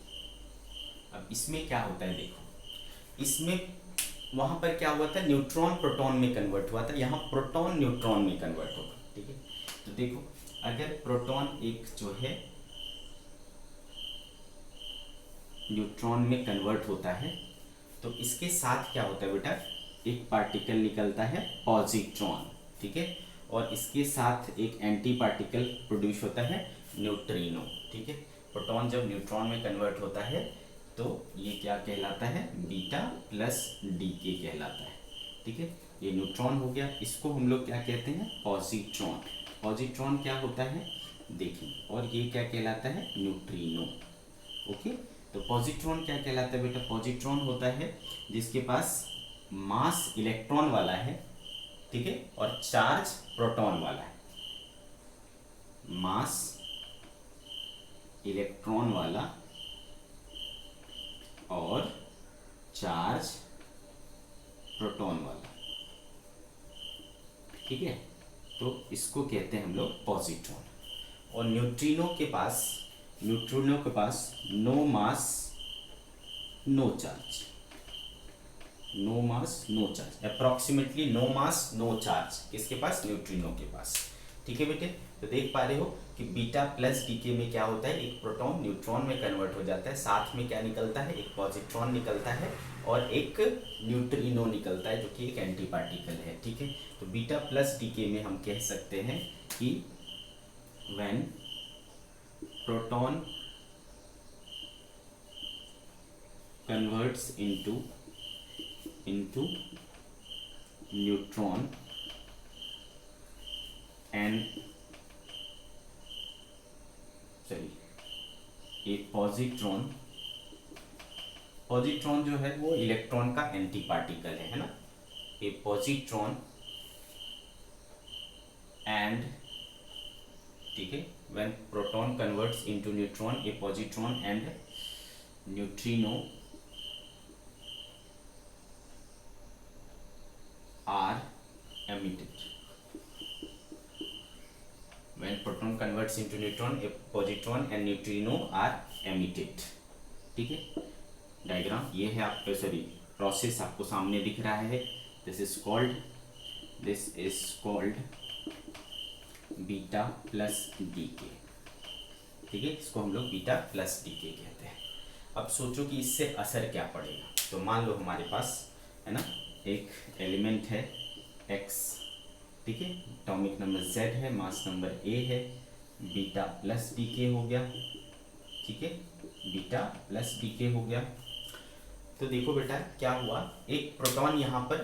अब इसमें क्या होता है, देखो इसमें वहां पर क्या हुआ था, न्यूट्रॉन प्रोटॉन में कन्वर्ट हुआ था, यहाँ प्रोटॉन न्यूट्रॉन में कन्वर्ट होगा, ठीक है। तो देखो अगर प्रोटॉन एक जो है न्यूट्रॉन में कन्वर्ट होता है तो इसके साथ क्या होता है बेटा, एक पार्टिकल निकलता है पॉजिट्रॉन, ठीक है, और इसके साथ एक एंटी पार्टिकल प्रोड्यूस होता है न्यूट्रिनो, ठीक है। प्रोटॉन जब न्यूट्रॉन में कन्वर्ट होता है तो ये क्या कहलाता है, बीटा प्लस डीके कहलाता है, ठीक है। ये न्यूट्रॉन हो गया, इसको हम लोग क्या कहते हैं, पॉजिट्रॉन। पॉजिट्रॉन क्या होता है देखिए, और ये क्या कहलाता है, न्यूट्रिनो, ओके। तो पॉजिट्रॉन क्या कहलाता है बेटा, पॉजिट्रॉन होता है जिसके पास मास इलेक्ट्रॉन वाला है, ठीक है, और चार्ज प्रोटॉन वाला है, मास इलेक्ट्रॉन वाला और चार्ज प्रोटॉन वाला, ठीक है। तो इसको कहते हैं हम लोग पॉजिट्रॉन। और न्यूट्रिनो के पास नो मास नो चार्ज, नो मास नो चार्ज, अप्रॉक्सीमेटली नो मास नो चार्ज, किसके पास, न्यूट्रिनो के पास, ठीक है बेटे। तो देख पा रहे हो कि बीटा प्लस डीके में क्या होता है, एक प्रोटॉन न्यूट्रॉन में कन्वर्ट हो जाता है, साथ में क्या निकलता है, एक पॉजिट्रॉन निकलता है और एक न्यूट्रिनो निकलता है जो कि एक एंटी पार्टिकल है, ठीक है। तो बीटा प्लस डीके में हम कह सकते हैं कि when proton converts into neutron and A positron जो है वो इलेक्ट्रॉन का एंटी पार्टिकल है ना, ए पॉजिट्रॉन एंड, ठीक है, when proton converts into neutron, A positron and neutrino are emitted. When proton converts into neutron, a positron and neutrino are emitted. ठीक है, डायग्राम ये है आपका, सॉरी प्रोसेस आपको सामने दिख रहा है। This is called beta plus D के, ठीक है, इसको हम लोग बीटा प्लस डी के कहते हैं। अब सोचो कि इससे असर क्या पड़ेगा। तो मान लो हमारे पास है ना एक एलिमेंट है x, ठीक है, एटॉमिक नंबर z है, मास नंबर a है, बीटा प्लस डी के हो गया, ठीक है, बीटा प्लस डी के हो गया। तो देखो बेटा क्या हुआ, एक प्रोटॉन यहाँ पर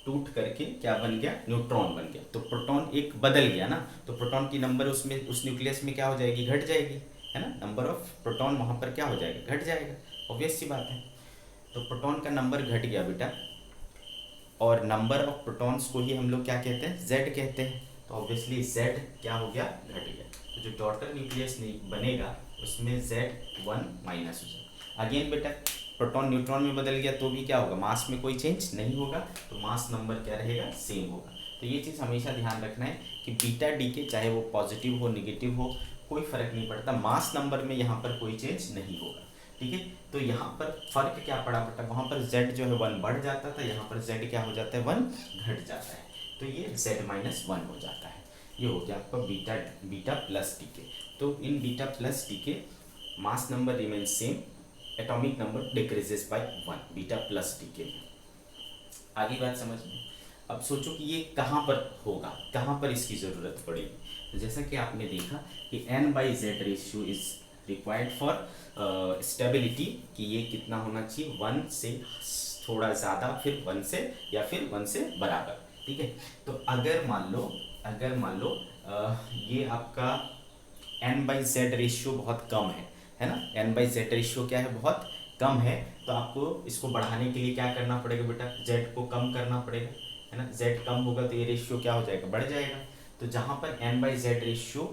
टूट करके क्या बन गया, न्यूट्रॉन बन गया। तो प्रोटॉन एक बदल गया ना, तो प्रोटॉन की नंबर उसमें उस न्यूक्लियस में क्या हो जाएगी, घट जाएगी, है ना, नंबर ऑफ प्रोटॉन वहाँ पर क्या हो जाएगा, घट जाएगा, ऑब्वियस सी बात है। तो प्रोटॉन का नंबर घट गया बेटा, और नंबर ऑफ प्रोटॉन्स को ही हम लोग क्या कहते हैं, z कहते हैं। तो ऑब्वियसली z क्या हो गया, घट गया। तो जो डॉटर न्यूक्लियस बनेगा उसमें z1 माइनस हो जाएगा। अगेन बेटा प्रोटॉन न्यूट्रॉन में बदल गया तो भी क्या होगा, मास में कोई चेंज नहीं होगा, तो मास नंबर क्या रहेगा, सेम होगा। तो ये चीज़ हमेशा ध्यान रखना है कि बीटा डी के चाहे वो पॉजिटिव हो निगेटिव हो कोई फर्क नहीं पड़ता, मास नंबर में यहाँ पर कोई चेंज नहीं होगा, ठीक है। तो यहाँ पर फर्क क्या पड़ा बेटा, वहाँ पर z जो है 1 बढ़ जाता था, यहाँ पर z क्या हो जाता है, 1 घट जाता है, तो ये z-1 हो जाता है। ये हो गया आपका बीटा प्लस डी के। तो इन बीटा प्लस डी के mass number remain same, atomic number decreases by 1, beta plus D के में। आगे बात समझ में। अब सोचो कि ये कहाँ पर होगा, कहाँ पर इसकी ज़रूरत पड़ेगी। तो जैसा कि आपने देखा कि n/z ratio is required for stability, कि ये कितना होना चाहिए, 1 से थोड़ा ज़्यादा, फिर 1 से या फिर 1 से बराबर, ठीक है। तो अगर मान लो ये आपका n/z रेशियो बहुत कम है ना, n/z रेशियो क्या है, बहुत कम है, तो आपको इसको बढ़ाने के लिए क्या करना पड़ेगा बेटा, z को कम करना पड़ेगा, है ना, z कम होगा तो ये रेशियो क्या हो जाएगा, बढ़ जाएगा। तो जहाँ पर n/z रेशियो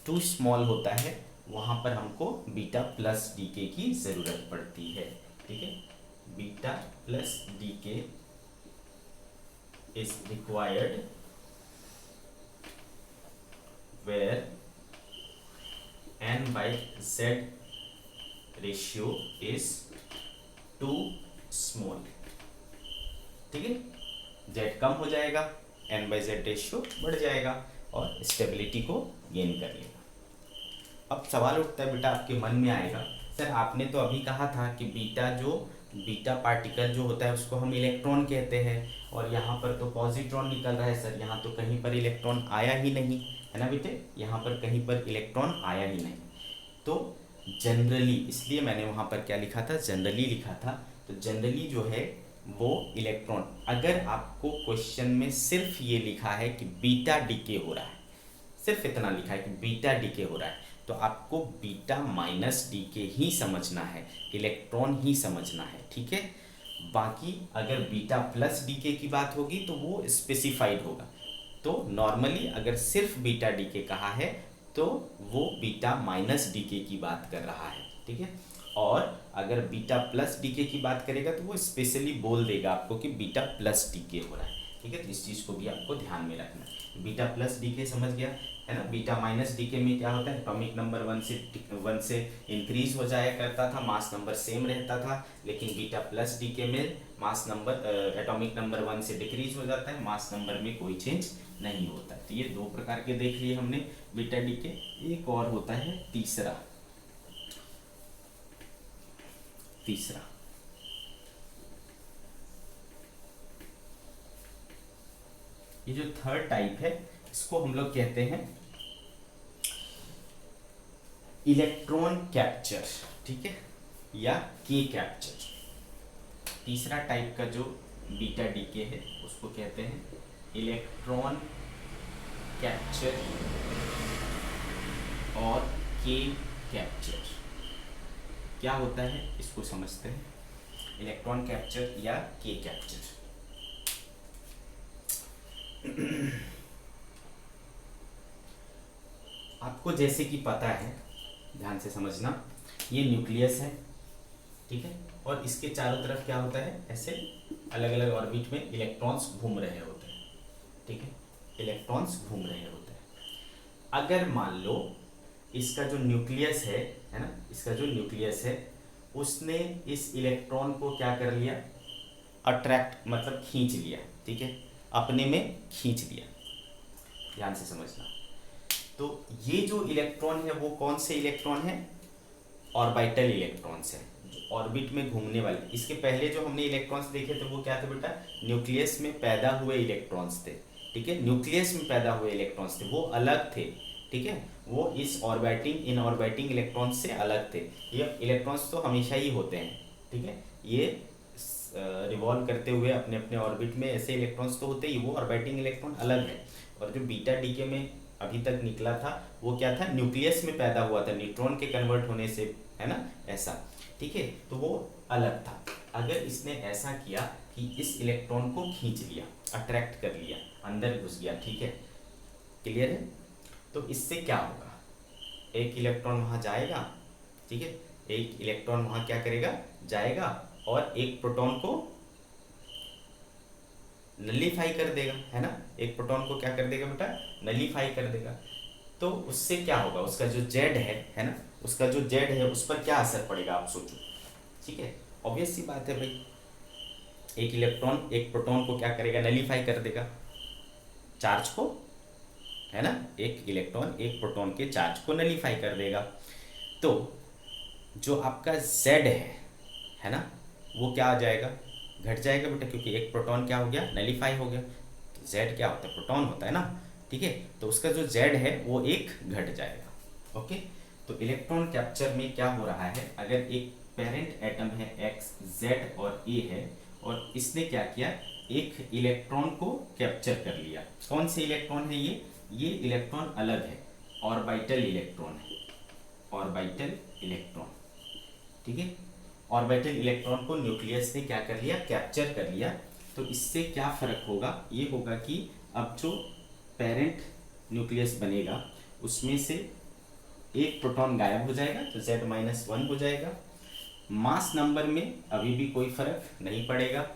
टू स्मॉल होता है वहाँ पर हमको बीटा प्लस डी के की ज़रूरत पड़ती है, ठीक है। Beta plus decay is required where n/z ratio is too small, ठीक है, z कम हो जाएगा, n/z रेशियो बढ़ जाएगा और स्टेबिलिटी को गेन कर लेगा। अब सवाल उठता है बेटा, आपके मन में आएगा, सर आपने तो अभी कहा था कि बीटा पार्टिकल जो होता है उसको हम इलेक्ट्रॉन कहते हैं, और यहाँ पर तो पॉजिट्रॉन निकल रहा है सर, यहाँ तो कहीं पर इलेक्ट्रॉन आया ही नहीं, है ना बेटे, यहाँ पर कहीं पर इलेक्ट्रॉन आया ही नहीं। तो जनरली, इसलिए मैंने वहाँ पर क्या लिखा था, जनरली लिखा था। तो जनरली जो है वो इलेक्ट्रॉन, अगर आपको क्वेश्चन में सिर्फ ये लिखा है कि बीटा डीके हो रहा है, सिर्फ इतना लिखा है कि बीटा डीके हो रहा है, तो आपको बीटा माइनस डीके ही समझना है, इलेक्ट्रॉन ही समझना है, ठीक है। बाकी अगर बीटा प्लस डीके की बात होगी तो वो स्पेसिफाइड होगा। तो नॉर्मली अगर सिर्फ बीटा डीके कहा है तो वो बीटा माइनस डीके की बात कर रहा है, ठीक है। और अगर बीटा प्लस डीके की बात करेगा तो वो स्पेशली बोल देगा आपको कि बीटा प्लस डीके हो रहा है, ठीक है। तो इस चीज़ को भी आपको ध्यान में रखना है। बीटा प्लस डीके समझ गया, है ना। बीटा माइनस डीके में क्या होता है, एटॉमिक नंबर 1 से इंक्रीज हो जाया करता था, मास नंबर सेम रहता था, लेकिन बीटा प्लस डीके में मास नंबर एटॉमिक नंबर 1 से डिक्रीज हो जाता है, मास नंबर में कोई चेंज नहीं होता। तो ये दो प्रकार के देख लिए हमने बीटा डीके। एक और होता है तीसरा, ये जो थर्ड टाइप है इसको हम लोग कहते हैं इलेक्ट्रॉन कैप्चर, ठीक है, या के कैप्चर। तीसरा टाइप का जो बीटा डीके है उसको कहते हैं इलेक्ट्रॉन कैप्चर और के कैप्चर। क्या होता है इसको समझते हैं, इलेक्ट्रॉन कैप्चर या के कैप्चर। आपको जैसे कि पता है, ध्यान से समझना, ये न्यूक्लियस है, ठीक है, और इसके चारों तरफ क्या होता है, ऐसे अलग अलग ऑर्बिट में इलेक्ट्रॉन्स घूम रहे होते हैं, ठीक है, इलेक्ट्रॉन्स घूम रहे होते हैं। अगर मान लो इसका जो न्यूक्लियस है ना, इसका जो न्यूक्लियस है उसने इस इलेक्ट्रॉन को क्या कर लिया, अट्रैक्ट मतलब खींच लिया, ठीक है, अपने में खींच लिया। ध्यान से समझना, तो ये जो इलेक्ट्रॉन है वो कौन से इलेक्ट्रॉन है, ऑर्बिटल इलेक्ट्रॉन्स है, जो ऑर्बिट में घूमने वाले। इसके पहले जो हमने इलेक्ट्रॉन्स देखे थे वो क्या थे बेटा, न्यूक्लियस में पैदा हुए इलेक्ट्रॉन्स थे, ठीक है, न्यूक्लियस में पैदा हुए इलेक्ट्रॉन्स थे, वो अलग थे, ठीक है, वो इस ऑर्बिटिंग इन ऑर्बिटिंग इलेक्ट्रॉन्स से अलग थे। ये इलेक्ट्रॉन्स तो हमेशा ही होते हैं, ठीक है, ये रिवॉल्व करते हुए अपने अपने ऑर्बिट में ऐसे इलेक्ट्रॉन्स तो होते ही, वो ऑर्बिटिंग इलेक्ट्रॉन अलग है। और जो बीटा डीके में अभी तक निकला था वो क्या था, न्यूक्लियस में पैदा हुआ था न्यूट्रॉन के कन्वर्ट होने से, है ना, ऐसा, ठीक है, तो वो अलग था। अगर इसने ऐसा किया कि इस इलेक्ट्रॉन को खींच लिया, अट्रैक्ट कर लिया, अंदर घुस गया, ठीक है, क्लियर है, तो इससे क्या होगा, एक इलेक्ट्रॉन वहाँ जाएगा, ठीक है, एक इलेक्ट्रॉन वहाँ क्या करेगा, जाएगा, और एक प्रोटॉन को नलीफाई कर देगा, है ना, एक प्रोटॉन को क्या कर देगा बेटा, नलीफाई कर देगा। तो उससे क्या होगा, उसका जो जेड है ना, उसका जो जेड है उस पर क्या असर पड़ेगा आप सोचो, ठीक है, ऑब्वियस सी बात है भाई, एक इलेक्ट्रॉन एक प्रोटॉन को क्या करेगा, नलीफाई कर देगा, चार्ज को, है ना, एक इलेक्ट्रॉन एक प्रोटॉन के चार्ज को नलीफाई कर देगा। तो जो आपका जेड है ना, वो क्या आ जाएगा, घट जाएगा बेटा, क्योंकि एक प्रोटॉन क्या हो गया, नलीफाई हो गया, तो जेड क्या होता है, प्रोटॉन होता है ना, ठीक है, तो उसका जो जेड है वो एक घट जाएगा। ओके, तो इलेक्ट्रॉन कैप्चर में क्या हो रहा है, अगर एक पेरेंट एटम है एक्स, जेड और ए है, और इसने क्या किया, एक इलेक्ट्रॉन को कैप्चर कर लिया। कौन से इलेक्ट्रॉन है ये इलेक्ट्रॉन अलग है, ऑर्बिटल इलेक्ट्रॉन है, ऑर्बिटल इलेक्ट्रॉन, ठीक है, ऑर्बिटल इलेक्ट्रॉन को न्यूक्लियस ने क्या कर लिया, कैप्चर कर लिया। तो इससे क्या फर्क होगा, ये होगा कि अब जो पेरेंट न्यूक्लियस बनेगा उसमें से एक प्रोटॉन गायब हो जाएगा, तो Z-1 हो जाएगा। मास नंबर में अभी भी कोई फर्क नहीं पड़ेगा,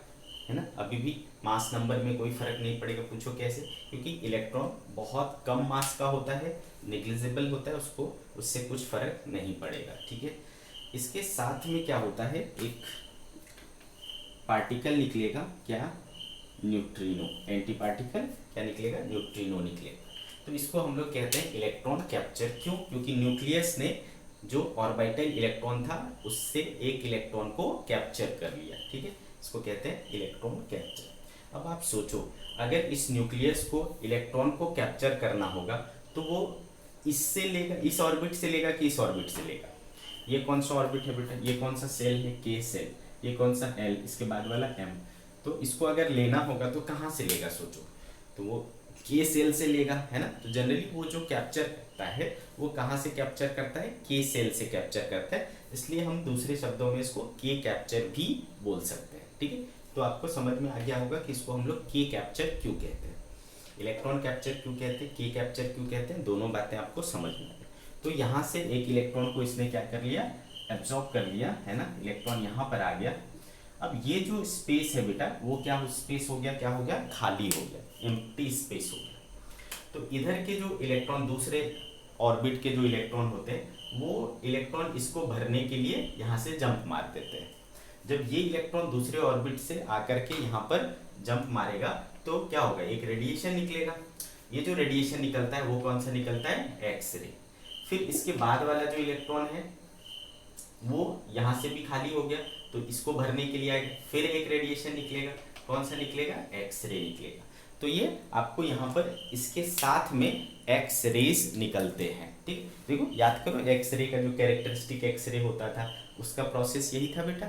है ना, अभी भी मास नंबर में कोई फर्क नहीं पड़ेगा। पूछो कैसे, क्योंकि इलेक्ट्रॉन बहुत कम मास का होता है, नेग्लिजिबल होता है, उसको उससे कुछ फर्क नहीं पड़ेगा, ठीक है। इसके साथ में क्या होता है, एक पार्टिकल निकलेगा, क्या, न्यूट्रिनो, एंटी पार्टिकल क्या निकलेगा, न्यूट्रिनो निकलेगा। तो इसको हम लोग कहते हैं इलेक्ट्रॉन कैप्चर। क्यों, क्योंकि न्यूक्लियस ने जो ऑर्बिटल इलेक्ट्रॉन था उससे एक इलेक्ट्रॉन को कैप्चर कर लिया, ठीक है, इसको कहते हैं इलेक्ट्रॉन कैप्चर। अब आप सोचो, अगर इस न्यूक्लियस को इलेक्ट्रॉन को कैप्चर करना होगा तो वो इससे लेगा, इस ऑर्बिट से लेगा कि इस ऑर्बिट से लेगा, ये कौन सा ऑर्बिट है बेटा, ये कौन सा सेल है, के सेल, ये कौन सा एल, इसके बाद वाला एम, तो इसको अगर लेना होगा तो कहाँ से लेगा सोचो, तो वो के सेल से लेगा, है ना। तो जनरली वो जो कैप्चर करता है वो कहाँ से कैप्चर करता है, के सेल से कैप्चर करता है, इसलिए हम दूसरे शब्दों में इसको के कैप्चर भी बोल सकते हैं, ठीक है। तो आपको समझ में आ गया होगा कि इसको हम लोग के कैप्चर क्यों कहते हैं, इलेक्ट्रॉन कैप्चर क्यों कहते हैं, के कैप्चर क्यों कहते हैं, दोनों बातें आपको समझ में आ गई। तो यहाँ से एक इलेक्ट्रॉन को इसने क्या कर लिया, एब्जॉर्ब कर लिया, है ना, इलेक्ट्रॉन यहाँ पर आ गया। अब ये जो स्पेस है बेटा वो क्या स्पेस हो गया, क्या हो गया, खाली हो गया, एम्प्टी स्पेस हो गया। तो इधर के जो इलेक्ट्रॉन, दूसरे ऑर्बिट के जो इलेक्ट्रॉन होते हैं वो इलेक्ट्रॉन इसको भरने के लिए यहाँ से जंप मार देते हैं। जब ये इलेक्ट्रॉन दूसरे ऑर्बिट से आकर के यहाँ पर जंप मारेगा तो क्या होगा, एक रेडिएशन निकलेगा। ये जो रेडिएशन निकलता है वो कौन सा निकलता है, एक्स रे। फिर इसके बाद वाला जो इलेक्ट्रॉन है वो यहाँ से भी खाली हो गया, तो इसको भरने के लिए आएगा, फिर एक रेडिएशन निकलेगा, कौन सा निकलेगा, एक्स रे निकलेगा। तो ये आपको यहाँ पर इसके साथ में एक्स रेज निकलते हैं, ठीक। देखो याद करो, एक्स रे का जो कैरेक्टरिस्टिक एक्स रे होता था उसका प्रोसेस यही था बेटा,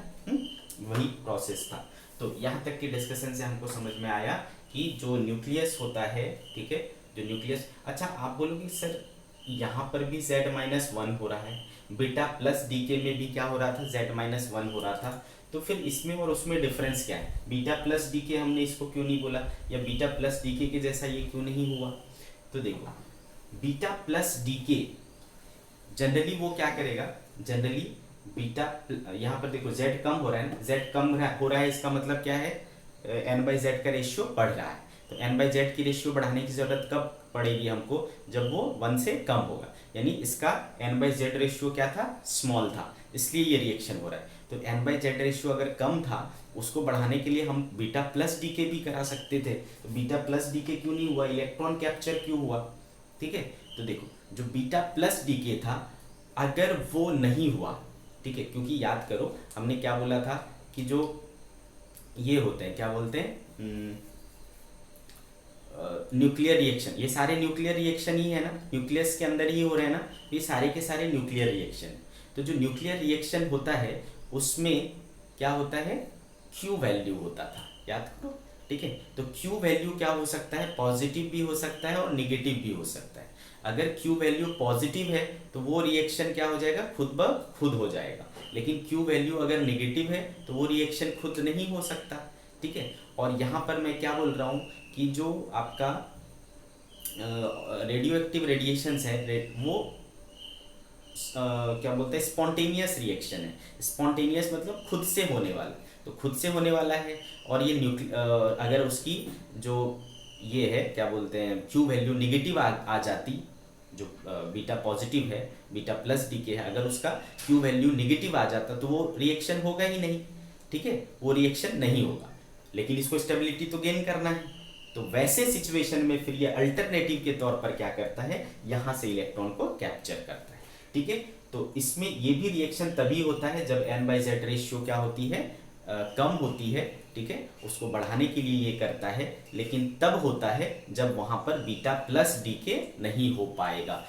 वही प्रोसेस था। तो यहाँ तक की डिस्कशन से हमको समझ में आया कि जो न्यूक्लियस होता है, ठीक है, जो न्यूक्लियस, अच्छा आप बोलोगे सर यहाँ पर भी Z-1 हो रहा है, बीटा प्लस डीके में भी क्या हो रहा था, Z-1 हो रहा था, तो फिर इसमें और उसमें डिफरेंस क्या है, बीटा प्लस डीके हमने इसको क्यों नहीं बोला, या बीटा प्लस डीके के जैसा ये क्यों नहीं हुआ। तो देखो बीटा प्लस डीके जनरली वो क्या करेगा, जनरली बीटा, यहाँ पर देखो Z कम हो रहा है ना, Z कम हो रहा है, इसका मतलब क्या है, n/z का रेशियो बढ़ रहा है। तो n/z की रेशियो बढ़ाने की जरूरत कब पड़ेगी हमको, जब वो 1 से कम होगा, यानी इसका n/z रेशियो क्या था, स्मॉल था, इसलिए ये रिएक्शन हो रहा है। तो n/z रेशियो अगर कम था उसको बढ़ाने के लिए हम बीटा प्लस डीके भी करा सकते थे, तो बीटा प्लस डीके क्यों नहीं हुआ, इलेक्ट्रॉन कैप्चर क्यों हुआ, ठीक है। तो देखो जो बीटा प्लस डीके था अगर वो नहीं हुआ, ठीक है, क्योंकि याद करो हमने क्या बोला था कि जो ये होते हैं क्या बोलते हैं न्यूक्लियर रिएक्शन, ये सारे न्यूक्लियर रिएक्शन ही है ना, न्यूक्लियस के अंदर ही हो रहे हैं ना, ये सारे के सारे न्यूक्लियर रिएक्शन। तो जो न्यूक्लियर रिएक्शन होता है उसमें क्या होता है, क्यू वैल्यू होता था, याद करो, ठीक है। तो क्यू वैल्यू क्या हो सकता है, पॉजिटिव भी हो सकता है और निगेटिव भी हो सकता है। अगर क्यू वैल्यू पॉजिटिव है तो वो रिएक्शन क्या हो जाएगा, खुद ब खुद हो जाएगा, लेकिन क्यू वैल्यू अगर निगेटिव है तो वो रिएक्शन खुद नहीं हो सकता, ठीक है। और यहाँ पर मैं क्या बोल रहा हूँ कि जो आपका रेडियो एक्टिव रेडिएशंस है वो क्या बोलते हैं, स्पॉन्टेनियस रिएक्शन है। स्पॉन्टेनियस मतलब खुद से होने वाला, तो खुद से होने वाला है। और ये अगर उसकी जो ये है क्या बोलते हैं क्यू वैल्यू निगेटिव आ जाती, जो बीटा पॉजिटिव है, बीटा प्लस डीके है, अगर उसका क्यू वैल्यू निगेटिव आ जाता तो वो रिएक्शन होगा ही नहीं, ठीक है, वो रिएक्शन नहीं होगा। लेकिन इसको स्टेबिलिटी तो गेन करना है, तो वैसे सिचुएशन में फिर ये अल्टरनेटिव के तौर पर क्या करता है, यहाँ से इलेक्ट्रॉन को कैप्चर करता है, ठीक है। तो इसमें ये भी रिएक्शन तभी होता है जब n/z रेशियो क्या होती है, कम होती है, ठीक है, उसको बढ़ाने के लिए ये करता है, लेकिन तब होता है जब वहाँ पर बीटा प्लस डीके नहीं हो पाएगा,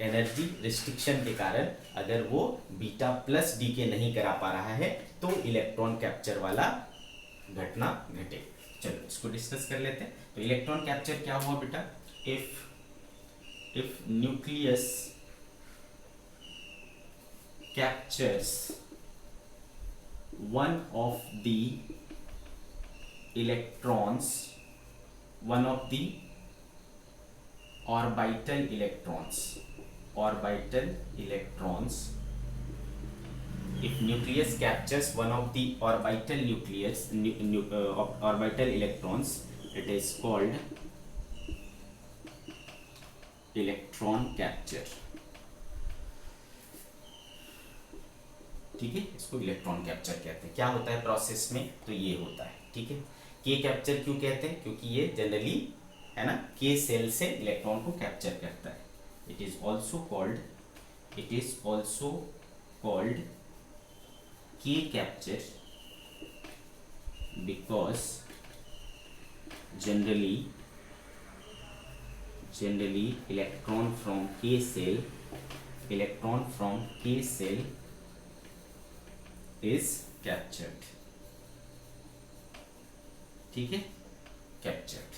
एनर्जी रिस्ट्रिक्शन के कारण अगर वो बीटा प्लस डीके नहीं करा पा रहा है तो इलेक्ट्रॉन कैप्चर वाला घटना घटे। चलो इसको डिस्कस कर लेते हैं। तो इलेक्ट्रॉन कैप्चर क्या हुआ बेटा, if nucleus captures one of the electrons, one of the orbital electrons, if nucleus captures one of the orbital nucleus orbital electrons, it is called electron capture, ठीक है, इसको इलेक्ट्रॉन कैप्चर कहते हैं। क्या होता है प्रोसेस में, तो ये होता है, ठीक है। के कैप्चर क्यों कहते हैं, क्योंकि ये जनरली है ना के सेल से इलेक्ट्रॉन को कैप्चर करता है। इट इज ऑल्सो कॉल्ड के capture because generally electron from K cell is captured, ठीक है, कैप्चर्ड।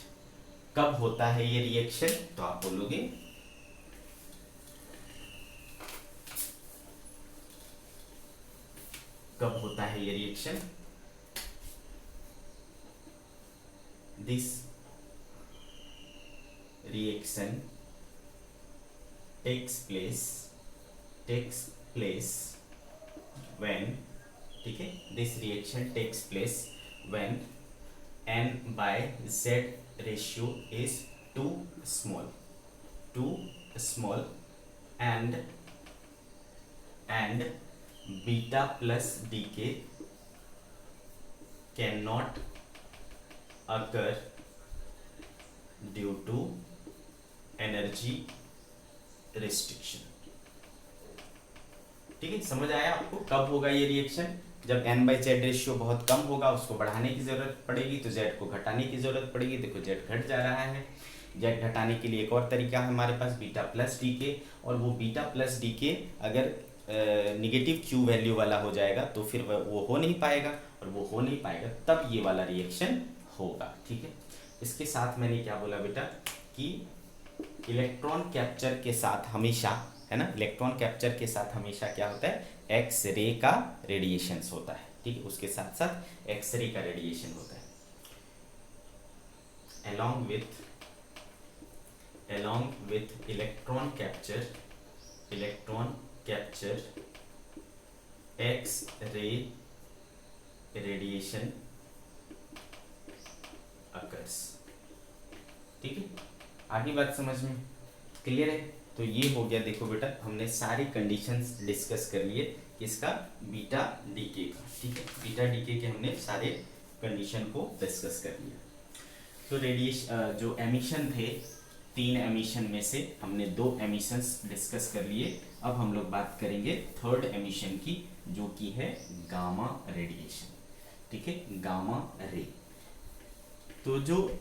कब होता है ये रिएक्शन, तो आप बोलोगे कब होता है ये reaction, this reaction takes place when, ठीक है, this reaction takes place when n/z ratio is too small and beta plus decay can not occur due to energy restriction, ठीक है। समझ आया आपको, कब होगा ये रिएक्शन, जब n/z रेशियो बहुत कम होगा, उसको बढ़ाने की जरूरत पड़ेगी तो z को घटाने की जरूरत पड़ेगी। देखो z घट जा रहा है, z घटाने के लिए एक और तरीका है हमारे पास, बीटा प्लस डीके। और वो बीटा प्लस डीके अगर निगेटिव क्यू वैल्यू वाला हो जाएगा तो फिर वो हो नहीं पाएगा, और वो हो नहीं पाएगा तब ये वाला रिएक्शन होगा, ठीक है। इसके साथ मैंने क्या बोला बेटा कि इलेक्ट्रॉन कैप्चर के साथ हमेशा, है ना, इलेक्ट्रॉन कैप्चर के साथ हमेशा क्या होता है, एक्स रे का रेडिएशन होता है, ठीक है, उसके साथ साथ एक्स रे का रेडिएशन होता है। along with electron capture x-ray radiation occurs, ठीक है। आगे बात समझ में क्लियर है। तो ये हो गया, देखो बेटा हमने सारी कंडीशंस डिस्कस कर लिए किसका, बीटा डीके का, ठीक है, बीटा डीके के हमने सारे कंडीशन को डिस्कस कर लिया। तो रेडिएशन जो एमिशन थे तीन एमिशन में से हमने दो एमिशंस डिस्कस कर लिए। अब हम लोग बात करेंगे थर्ड एमिशन की, जो कि है गामा रेडिएशन। ठीक है, गामा रे। तो जो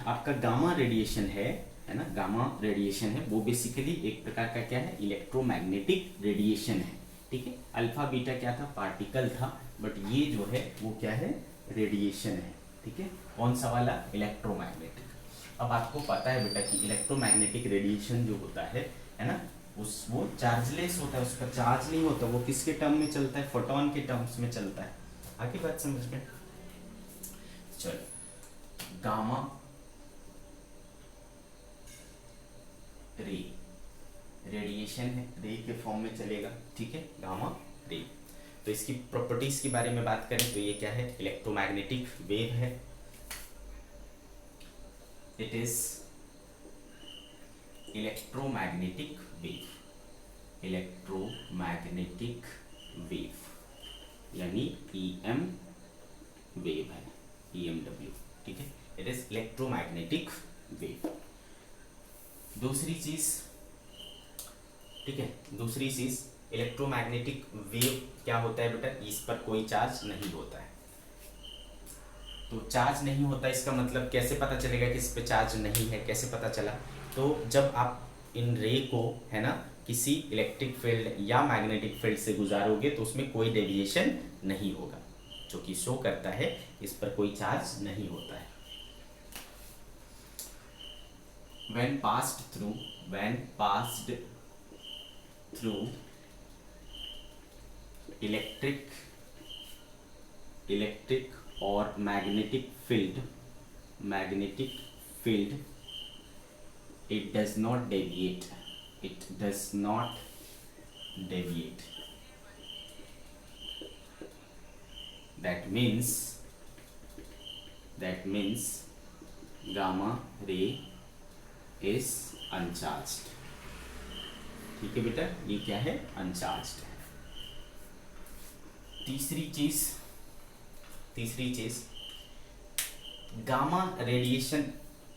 आपका गामा रेडिएशन है ना, गामा रेडिएशन है वो बेसिकली एक प्रकार का क्या है, इलेक्ट्रोमैग्नेटिक रेडिएशन है। ठीक है, अल्फा बीटा क्या था, पार्टिकल था, बट ये जो है वो क्या है, रेडिएशन है। ठीक है, कौन सा वाला, इलेक्ट्रोमैग्नेटिक। अब आपको पता है बेटा कि इलेक्ट्रोमैग्नेटिक रेडिएशन जो होता है ना, वो चार्जलेस होता है, उसका चार्ज नहीं होता। वो किसके टर्म में चलता है, फोटोन के टर्म्स में चलता है। आगे बात समझ में। चलो, गामा रे रेडिएशन है, रे के फॉर्म में चलेगा। ठीक है, गामा रे। तो इसकी प्रॉपर्टीज के बारे में बात करें तो ये क्या है, इलेक्ट्रोमैग्नेटिक वेव है। It is electromagnetic wave, electromagnetic wave यानी EM वेव है, EMW। ठीक है, इट इज इलेक्ट्रोमैग्नेटिक वेव। दूसरी चीज, ठीक है, दूसरी चीज, इलेक्ट्रोमैग्नेटिक वेव क्या होता है बेटा, इस पर कोई चार्ज नहीं होता है। तो चार्ज नहीं होता, इसका मतलब कैसे पता चलेगा कि इस पे चार्ज नहीं है, कैसे पता चला, तो जब आप इन रे को है ना किसी इलेक्ट्रिक फील्ड या मैग्नेटिक फील्ड से गुजारोगे तो उसमें कोई डेविएशन नहीं होगा, जो कि शो करता है इस पर कोई चार्ज नहीं होता है। when passed through electric or magnetic field, it does not deviate, that means gamma ray is uncharged। ठीक है बेटा, ये क्या है, अनचार्ज्ड है। तीसरी चीज गामा रेडिएशन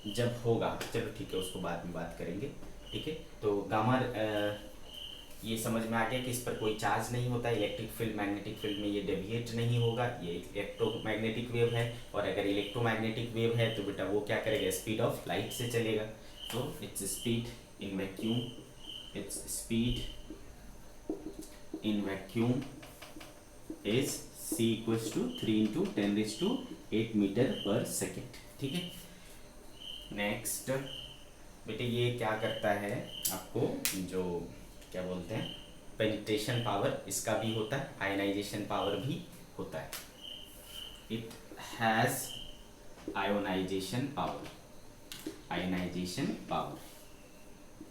जब होगा, चलो ठीक है उसको बाद में बात करेंगे। ठीक है, तो गामा ये समझ में आ गया कि इस पर कोई चार्ज नहीं होता, इलेक्ट्रिक फील्ड मैग्नेटिक फील्ड में ये डेविएट नहीं होगा, ये इलेक्ट्रोमैग्नेटिक वेव है। और अगर इलेक्ट्रोमैग्नेटिक वेव है तो बेटा वो क्या करेगा, स्पीड ऑफ लाइट से चलेगा। तो its speed in vacuum, is c equals to 3 into 10⁸ metre per second. ठीक है, नेक्स्ट बेटे ये क्या करता है, आपको जो क्या बोलते हैं, पेनिट्रेशन पावर इसका भी होता है, आयनाइजेशन पावर भी होता है। It has ionization power.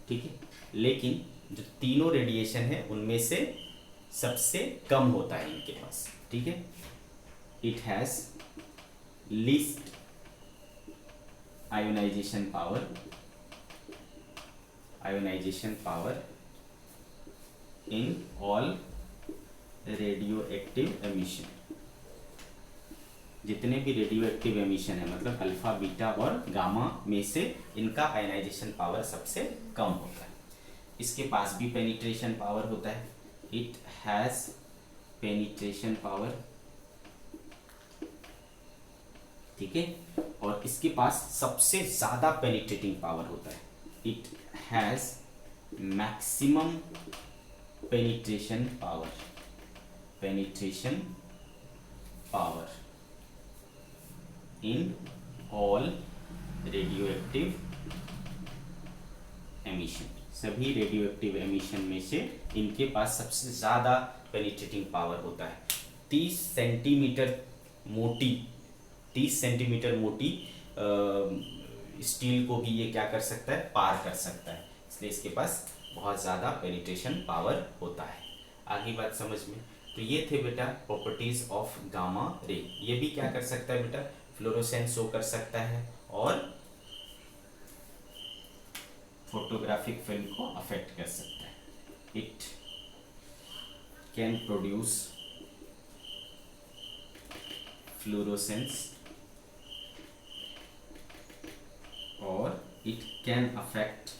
ठीक है, लेकिन जो तीनों रेडिएशन है उनमें से सबसे कम होता है इनके पास। ठीक है, it has least ionization power in all radioactive emission. जितने भी रेडियो एक्टिव एमिशन है, मतलब अल्फा बीटा और गामा में से इनका आयनाइजेशन पावर सबसे कम होता है। इसके पास भी पेनिट्रेशन पावर होता है, इट हैज पेनिट्रेशन पावर। ठीक है, और इसके पास सबसे ज्यादा पेनिट्रेटिंग पावर होता है, it has maximum penetration power in all radioactive emission. सभी रेडियोएक्टिव एमिशन में से इनके पास सबसे ज़्यादा पेनिट्रेटिंग पावर होता है। 30 सेंटीमीटर मोटी स्टील को भी ये क्या कर सकता है, पार कर सकता है, इसलिए इसके पास बहुत ज़्यादा पेनिट्रेशन पावर होता है। आगे बात समझ में। तो ये थे बेटा प्रॉपर्टीज ऑफ गामा रे। ये भी क्या कर सकता है बेटा, फ्लोरोसेंस शो कर सकता है और फोटोग्राफिक फिल्म को अफेक्ट कर सकता है। इट कैन प्रोड्यूस फ्लोरोसेंस और it can affect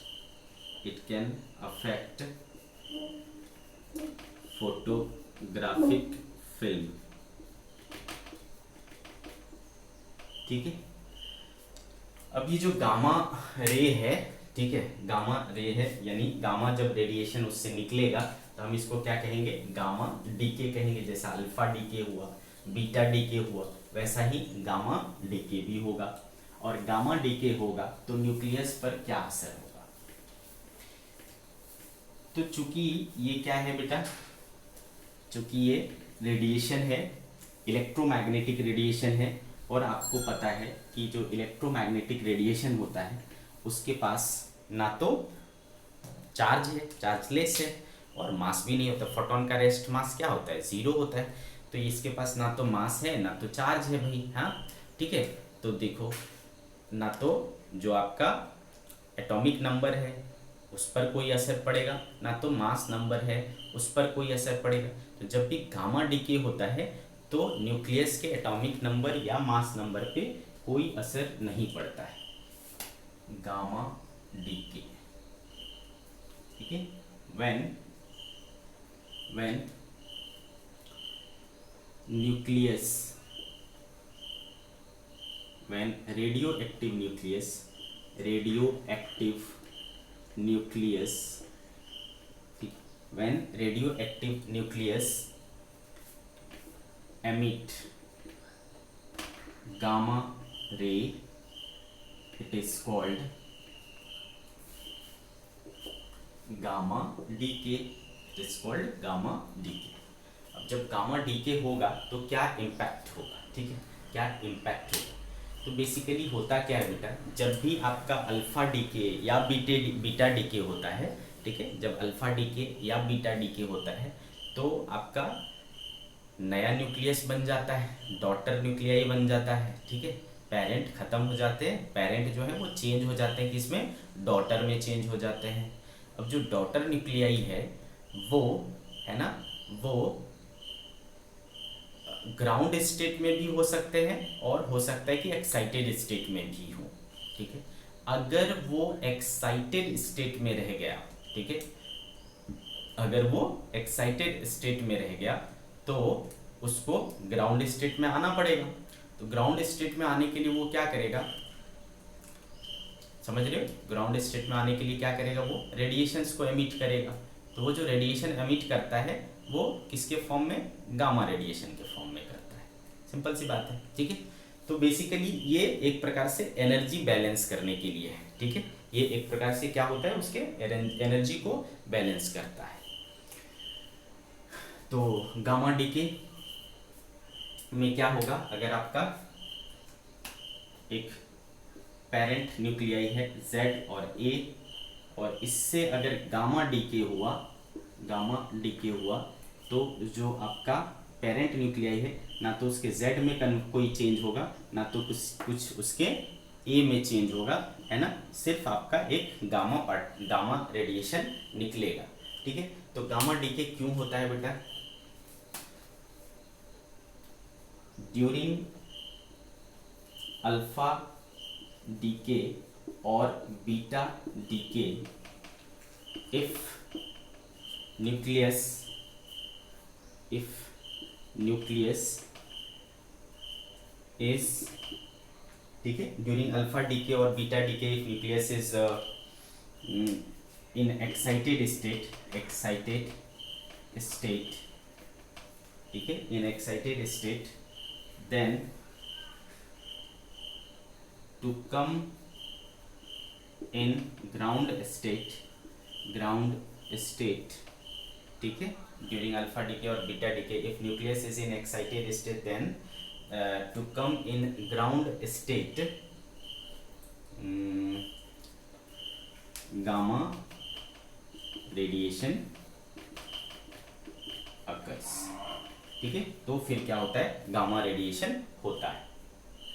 photographic film, ठीक है। अब ये जो गामा रे है, ठीक है, गामा रे है, यानी गामा जब रेडिएशन उससे निकलेगा तो हम इसको क्या कहेंगे, गामा डीके कहेंगे। जैसा अल्फा डीके हुआ, बीटा डीके हुआ, वैसा ही गामा डीके भी होगा। और गामा डीके होगा तो न्यूक्लियस पर क्या असर होगा। तो चूंकि ये क्या है बेटा, चूंकि ये रेडिएशन है, इलेक्ट्रोमैग्नेटिक रेडिएशन है, और आपको पता है कि जो इलेक्ट्रोमैग्नेटिक रेडिएशन होता है उसके पास ना तो चार्ज है, चार्जलेस है, और मास भी नहीं होता। फोटोन का रेस्ट मास क्या होता है, जीरो होता है। तो इसके पास ना तो मास है ना तो चार्ज है भाई, हाँ ठीक है। तो देखो, ना तो जो आपका एटॉमिक नंबर है उस पर कोई असर पड़ेगा, ना तो मास नंबर है उस पर कोई असर पड़ेगा। तो जब भी गामा डीके होता है तो न्यूक्लियस के एटॉमिक नंबर या मास नंबर पे कोई असर नहीं पड़ता है। गामा डीके, ठीक है। when nucleus, when radioactive nucleus, when radioactive nucleus emit gamma ray, it is called gamma decay, it is called gamma decay. अब जब गामा डीके होगा तो क्या इम्पैक्ट होगा, ठीक है, क्या इम्पैक्ट होगा। तो बेसिकली होता क्या है बेटा, जब भी आपका अल्फा डीके या बीटा डीके होता है, ठीक है, जब अल्फा डीके या बीटा डीके होता है तो आपका नया न्यूक्लियस बन जाता है, डॉटर न्यूक्लियाई बन जाता है, ठीक है। पेरेंट खत्म हो जाते हैं, पेरेंट जो है वो चेंज हो जाते हैं, किसमें, डॉटर में चेंज हो जाते हैं। अब जो डॉटर न्यूक्लियाई है वो है ना, वो ग्राउंड स्टेट में भी हो सकते हैं और हो सकता है कि एक्साइटेड स्टेट में भी हो, ठीक है। अगर वो एक्साइटेड स्टेट में रह गया, ठीक है, अगर वो एक्साइटेड स्टेट में रह गया तो उसको ग्राउंड स्टेट में आना पड़ेगा। तो ग्राउंड स्टेट में आने के लिए वो क्या करेगा, समझ रहे हो, ग्राउंड स्टेट में आने के लिए क्या करेगा, वो रेडिएशंस को एमिट करेगा। तो वो जो रेडिएशन एमिट करता है वो किसके फॉर्म में, गामा रेडिएशन के फॉर्म में करता है। सिंपल सी बात है, ठीक है। तो बेसिकली ये एक प्रकार से एनर्जी बैलेंस करने के लिए है, ठीक है। ये एक प्रकार से क्या होता है, उसके एनर्जी को बैलेंस करता है। तो गामा डीके में क्या होगा, अगर आपका एक पेरेंट न्यूक्लियाई है Z और A, और इससे अगर गामा डीके हुआ तो जो आपका पेरेंट न्यूक्लियाई है ना तो उसके Z में कोई चेंज होगा, ना तो कुछ उसके A में चेंज होगा, है ना। सिर्फ आपका एक गामा रेडिएशन निकलेगा, ठीक है। तो गामा डीके क्यों होता है बेटा, ड्यूरिंग अल्फा डीके और beta decay, if nucleus is, ठीक है, ड्यूरिंग अल्फा डीके और beta decay if nucleus is in excited state, ठीक है, in excited state, then to come in ground state, ठीक है, during alpha decay or beta decay, if nucleus is in excited state, then to come in ground state, gamma radiation occurs, ठीक है। तो फिर क्या होता है, गामा रेडिएशन होता है।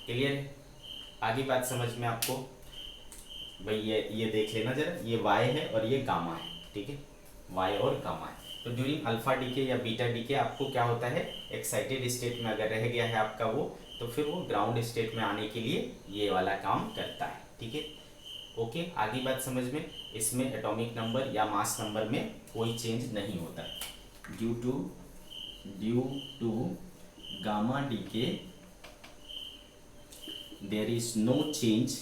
क्लियर है, आगे बात समझ में आपको भाई, ये देख लेना जरा, ये वाई है और ये गामा है, ठीक है, वाई और गामा है। तो ड्यूरिंग अल्फा डीके या बीटा डीके आपको क्या होता है, एक्साइटेड स्टेट में अगर रह गया है आपका वो, तो फिर वो ग्राउंड स्टेट में आने के लिए ये वाला काम करता है, ठीक है। ओके, आगे बात समझ में, इसमें एटॉमिक नंबर या मास नंबर में कोई चेंज नहीं होता। Due to gamma decay there is no change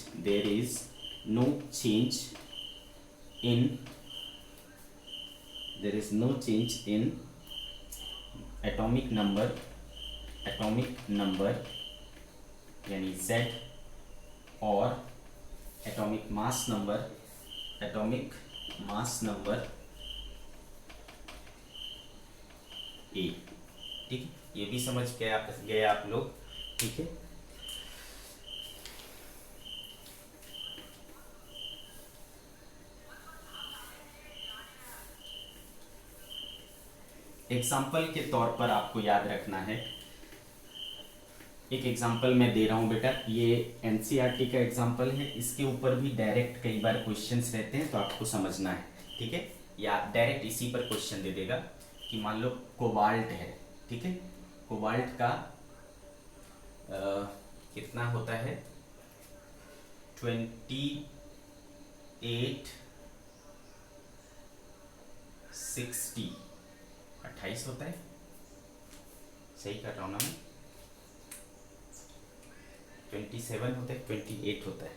in atomic number यानी Z और atomic mass number A। ठीक, ये भी समझ गए आप लोग। ठीक है, एग्जाम्पल के तौर पर आपको याद रखना है, एक एग्जाम्पल मैं दे रहा हूं बेटा, ये एनसीईआरटी का एग्जाम्पल है, इसके ऊपर भी डायरेक्ट कई बार क्वेश्चंस रहते हैं तो आपको समझना है। ठीक है, या डायरेक्ट इसी पर क्वेश्चन दे देगा कि मान लो कोबाल्ट है। ठीक है, कोबाल्ट का कितना होता है 2860 28 होता है, सही कर रहा हूँ ना मैं, 27 होता है, 28 होता है,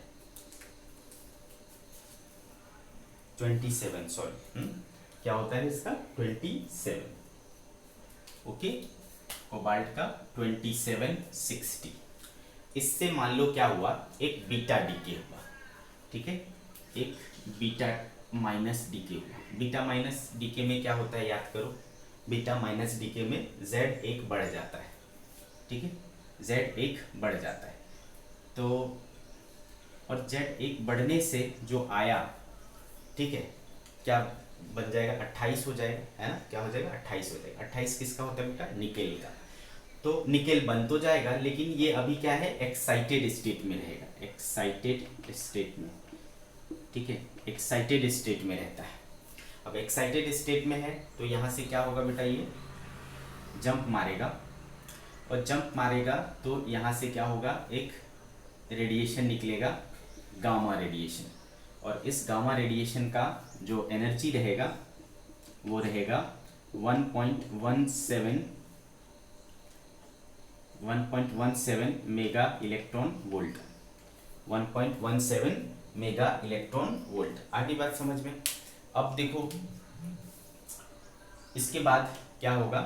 27 सॉरी, क्या होता है इसका 27। ओके, कोबाल्ट का 2760। इससे मान लो क्या हुआ, एक बीटा डीके हुआ। ठीक है, एक बीटा माइनस डीके हुआ। बीटा माइनस डीके में क्या होता है याद करो, बीटा माइनस डीके में Z एक बढ़ जाता है। ठीक है, Z एक बढ़ जाता है, तो और Z एक बढ़ने से जो आया, ठीक है, क्या बन जाएगा 28 हो जाएगा, है ना, क्या हो जाएगा 28 हो जाएगा। 28 किसका होता है बेटा, निकेल का। तो निकेल बन तो जाएगा, लेकिन ये अभी क्या है, एक्साइटेड स्टेट में रहेगा, एक्साइटेड स्टेट में। ठीक है, एक्साइटेड स्टेट में रहता है। अब एक्साइटेड स्टेट में है तो यहाँ से क्या होगा बेटा, ये जंप मारेगा, और जंप मारेगा तो यहाँ से क्या होगा, एक रेडिएशन निकलेगा, गामा रेडिएशन। और इस गामा रेडिएशन का जो एनर्जी रहेगा वो रहेगा 1.17 mega electron volt, 1.17 mega electron volt. आगे बात समझ में। अब देखो इसके बाद क्या होगा,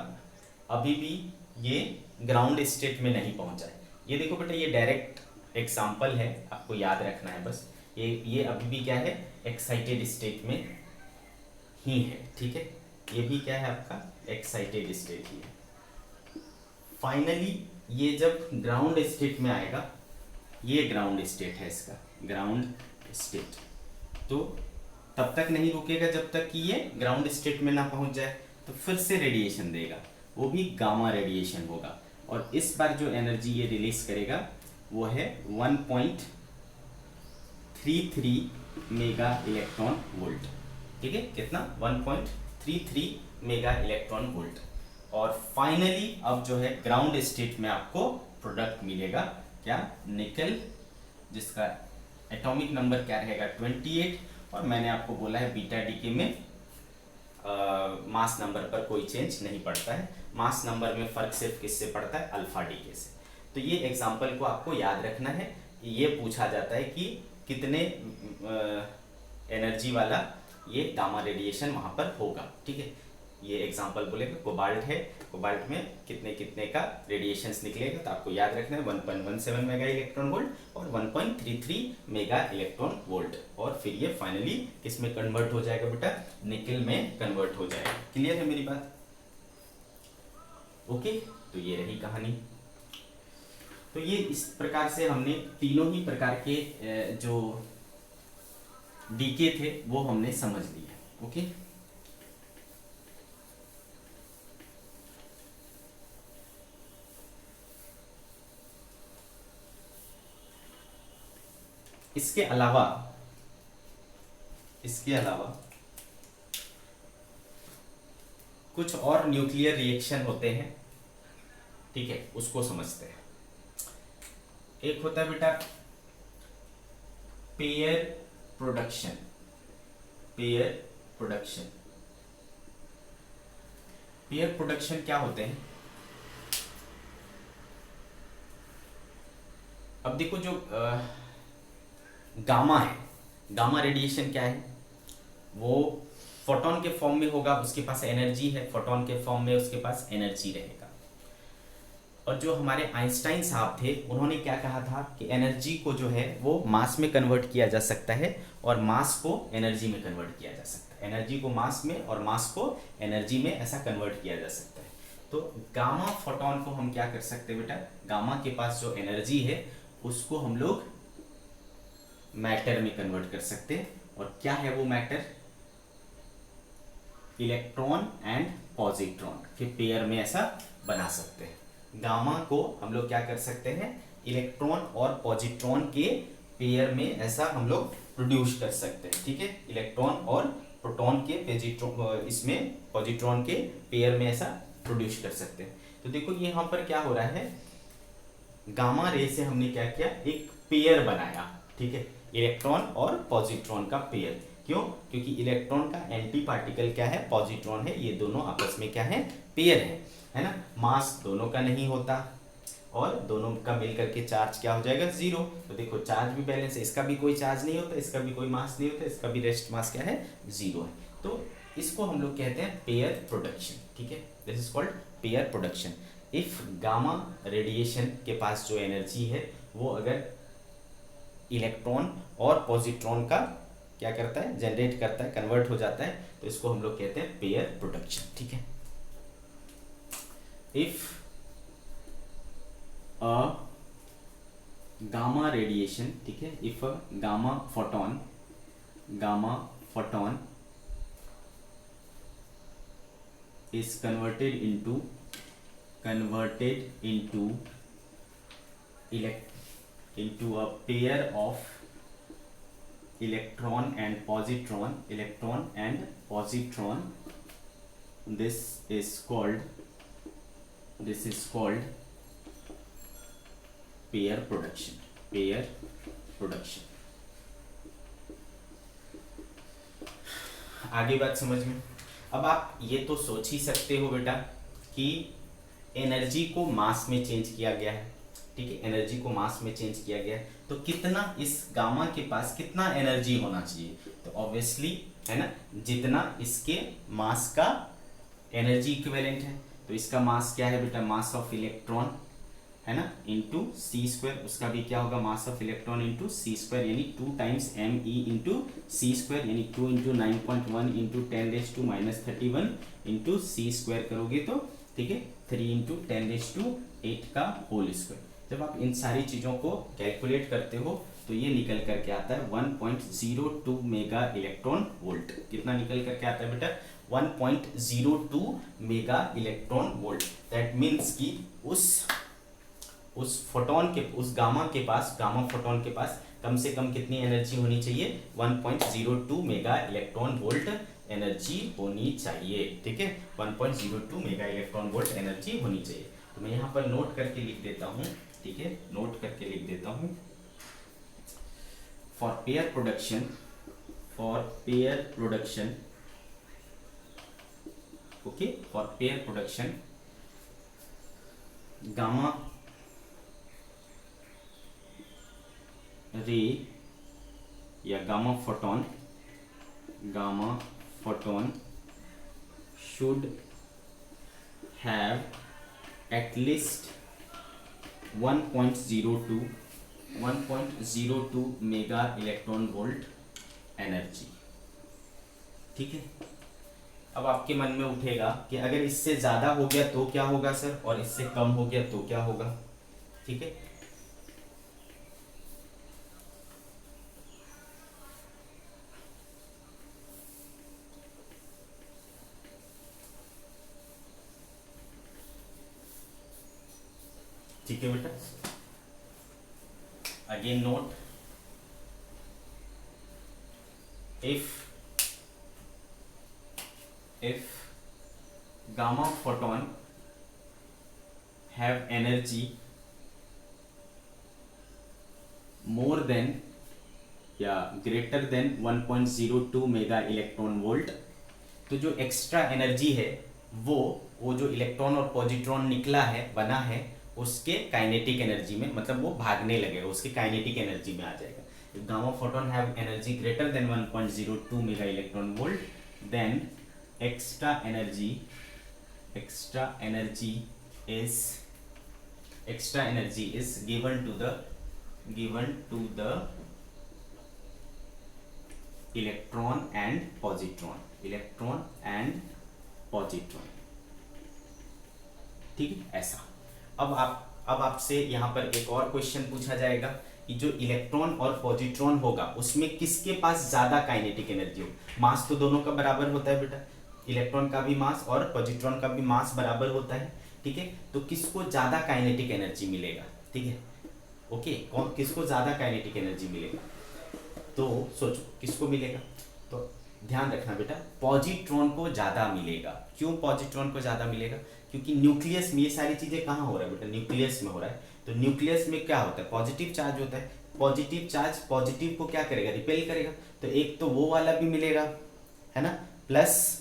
अभी भी ये ग्राउंड स्टेट में नहीं पहुंचा है। ये देखो बेटा, ये डायरेक्ट एग्जाम्पल है, आपको याद रखना है बस। ये अभी भी क्या है, एक्साइटेड स्टेट में ही है। ठीक है, ये भी क्या है आपका, एक्साइटेड स्टेट ही है। फाइनली ये जब ग्राउंड स्टेट में आएगा, ये ग्राउंड स्टेट है इसका, ग्राउंड स्टेट, तो तब तक नहीं रुकेगा जब तक कि ये ग्राउंड स्टेट में ना पहुंच जाए। तो फिर से रेडिएशन देगा, वो भी गामा रेडिएशन होगा, और इस बार जो एनर्जी ये रिलीज करेगा वो है 1.33 मेगा इलेक्ट्रॉन वोल्ट। ठीक है, कितना, 1.33 मेगा इलेक्ट्रॉन वोल्ट। और फाइनली अब जो है ग्राउंड स्टेट में आपको प्रोडक्ट मिलेगा, क्या, निकल, जिसका एटॉमिक नंबर क्या रहेगा 28, और मैंने आपको बोला है बीटा डीके में मास नंबर पर कोई चेंज नहीं पड़ता है। मास नंबर में फर्क सिर्फ किससे पड़ता है, अल्फा डीके से। तो ये एग्जाम्पल को आपको याद रखना है। ये पूछा जाता है कि कितने एनर्जी वाला ये गामा रेडिएशन वहाँ पर होगा। ठीक है, ये एग्जाम्पल बोलेगा कोबाल्ट है, कोबाल्ट में कितने कितने का रेडिएशंस निकलेगा, तो आपको याद रखना है 1.17 मेगा इलेक्ट्रॉन वोल्ट और 1.33 मेगा इलेक्ट्रॉन वोल्ट। और फिर ये फाइनली किस में कन्वर्ट हो जाएगा बेटा, निकल में कन्वर्ट हो जाएगा। क्लियर है मेरी बात? ओके, तो ये रही कहानी। तो ये इस प्रकार से हमने तीनों ही प्रकार के जो डीके थे वो हमने समझ लिया। ओके, इसके अलावा कुछ और न्यूक्लियर रिएक्शन होते हैं। ठीक है, उसको समझते हैं। एक होता है बेटा pair production, pair production. Pair production क्या होते हैं? अब देखो जो गामा है, गामा रेडिएशन क्या है? वो फोटोन के फॉर्म में होगा, उसके पास एनर्जी है, फोटोन के फॉर्म में उसके पास एनर्जी रहेगा। और जो हमारे आइंस्टाइन साहब थे उन्होंने क्या कहा था कि एनर्जी को जो है वो मास में कन्वर्ट किया जा सकता है और मास को एनर्जी में कन्वर्ट किया जा सकता है, एनर्जी को मास में और मास को एनर्जी में ऐसा कन्वर्ट किया जा सकता है। तो गामा फोटोन को हम क्या कर सकते हैं बेटा, गामा के पास जो एनर्जी है उसको हम लोग मैटर में कन्वर्ट कर सकते हैं। और क्या है वो मैटर? इलेक्ट्रॉन एंड पॉजिट्रॉन के पेयर में ऐसा बना सकते हैं। गामा को हम लोग क्या कर सकते हैं, इलेक्ट्रॉन और पॉजिट्रॉन के पेयर में ऐसा हम लोग प्रोड्यूस कर सकते हैं। ठीक है, इलेक्ट्रॉन और प्रोटॉन के इसमें पॉजिट्रॉन के पेयर में ऐसा प्रोड्यूस कर सकते हैं। तो देखो ये यहाँ पर क्या हो रहा है, गामा रे से हमने क्या किया, एक पेयर बनाया। ठीक है, इलेक्ट्रॉन और पॉजिट्रॉन का पेयर। क्यों? क्योंकि इलेक्ट्रॉन का एंटी पार्टिकल क्या है, पॉजिट्रॉन है, ये दोनों आपस में क्या है, पेयर है ना। मास दोनों का नहीं होता और दोनों का मिलकर के चार्ज क्या हो जाएगा, जीरो। तो देखो चार्ज भी बैलेंस है, इसका भी कोई चार्ज नहीं होता, इसका भी कोई मास नहीं होता, इसका भी रेस्ट मास क्या है, जीरो है। तो इसको हम लोग कहते हैं पेयर प्रोडक्शन। ठीक है, this is called pair production. If gamma radiation के पास जो एनर्जी है वो अगर इलेक्ट्रॉन और पॉजिट्रॉन का क्या करता है, जनरेट करता है, कन्वर्ट हो जाता है, तो इसको हम लोग कहते हैं पेयर प्रोडक्शन। ठीक है, इफ अ गामा रेडिएशन, ठीक है, if a gamma photon is converted into a pair of electron and positron, this is called pair production। आगे बात समझ में? अब आप ये तो सोच ही सकते हो बेटा कि एनर्जी को मास में चेंज किया गया है। ठीक है, एनर्जी को मास में चेंज किया गया है, तो कितना इस गामा के पास कितना एनर्जी होना चाहिए? तो ऑब्वियसली है ना, जितना इसके मास का एनर्जी इक्विवेलेंट है। तो इसका मास क्या है बेटा, मास ऑफ इलेक्ट्रॉन है ना, इंटू सी स्क्वायर, उसका भी क्या होगा, mass of electron into C square, यानी 2 times M E into C square, यानी 2 into 9.1 into 10⁻⁻31 into C square करोगे तो ठीक है 3 इंटू 10⁸ का होल स्क्वायर। जब आप इन सारी चीज़ों को कैलकुलेट करते हो तो ये निकल करके आता है 1.02 मेगा इलेक्ट्रॉन वोल्ट। कितना निकल करके आता है बेटा, 1.02 mega electron volt. That means कि उस फोटोन के, उस गामा फोटोन के पास कम से कम कितनी एनर्जी होनी चाहिए, 1.02 मेगा इलेक्ट्रॉन वोल्ट एनर्जी होनी चाहिए। ठीक है, 1.02 मेगा इलेक्ट्रॉन वोल्ट एनर्जी होनी चाहिए। तो मैं यहाँ पर नोट करके लिख देता हूँ। ठीक है, नोट करके लिख देता हूँ, for pair production okay, for pair production gamma ray या gamma photon should have at least 1.02 mega electron volt energy. ठीक है, अब आपके मन में उठेगा कि अगर इससे ज़्यादा हो गया तो क्या होगा सर, और इससे कम हो गया तो क्या होगा। ठीक है, ठीक है बेटा, again note, if gamma photon have energy more than या greater than 1.02 mega electron volt, तो जो एक्स्ट्रा एनर्जी है वो जो इलेक्ट्रॉन और पॉजिट्रॉन निकला है, बना है, उसके काइनेटिक एनर्जी में, मतलब वो भागने लगेगा, उसके काइनेटिक एनर्जी में आ जाएगा. If gamma photon have energy greater than 1.02 mega electron volt, then extra energy is given to the electron and positron. ठीक है, ऐसा. अब आपसे यहाँ पर एक और क्वेश्चन पूछा जाएगा कि जो इलेक्ट्रॉन और पॉजिट्रॉन होगा उसमें किसके पास ज्यादा काइनेटिक एनर्जी हो. मास तो दोनों का बराबर होता है बेटा, इलेक्ट्रॉन का भी मास और पॉजिट्रॉन का भी मास बराबर होता है. ठीक है, तो किसको ज्यादा काइनेटिक एनर्जी मिलेगा. ठीक है, ओके, किसको ज्यादा काइनेटिक एनर्जी मिलेगा, तो सोचो किसको मिलेगा. तो ध्यान रखना बेटा, पॉजिट्रॉन को ज्यादा मिलेगा. क्यों पॉजिट्रॉन को ज्यादा मिलेगा? क्योंकि न्यूक्लियस में ये सारी चीजें कहाँ हो रहा है बेटा, न्यूक्लियस में हो रहा है. तो न्यूक्लियस में क्या होता है, पॉजिटिव चार्ज होता है. पॉजिटिव चार्ज पॉजिटिव को क्या करेगा, रिपेल करेगा. तो एक तो वो वाला भी मिलेगा, है ना, प्लस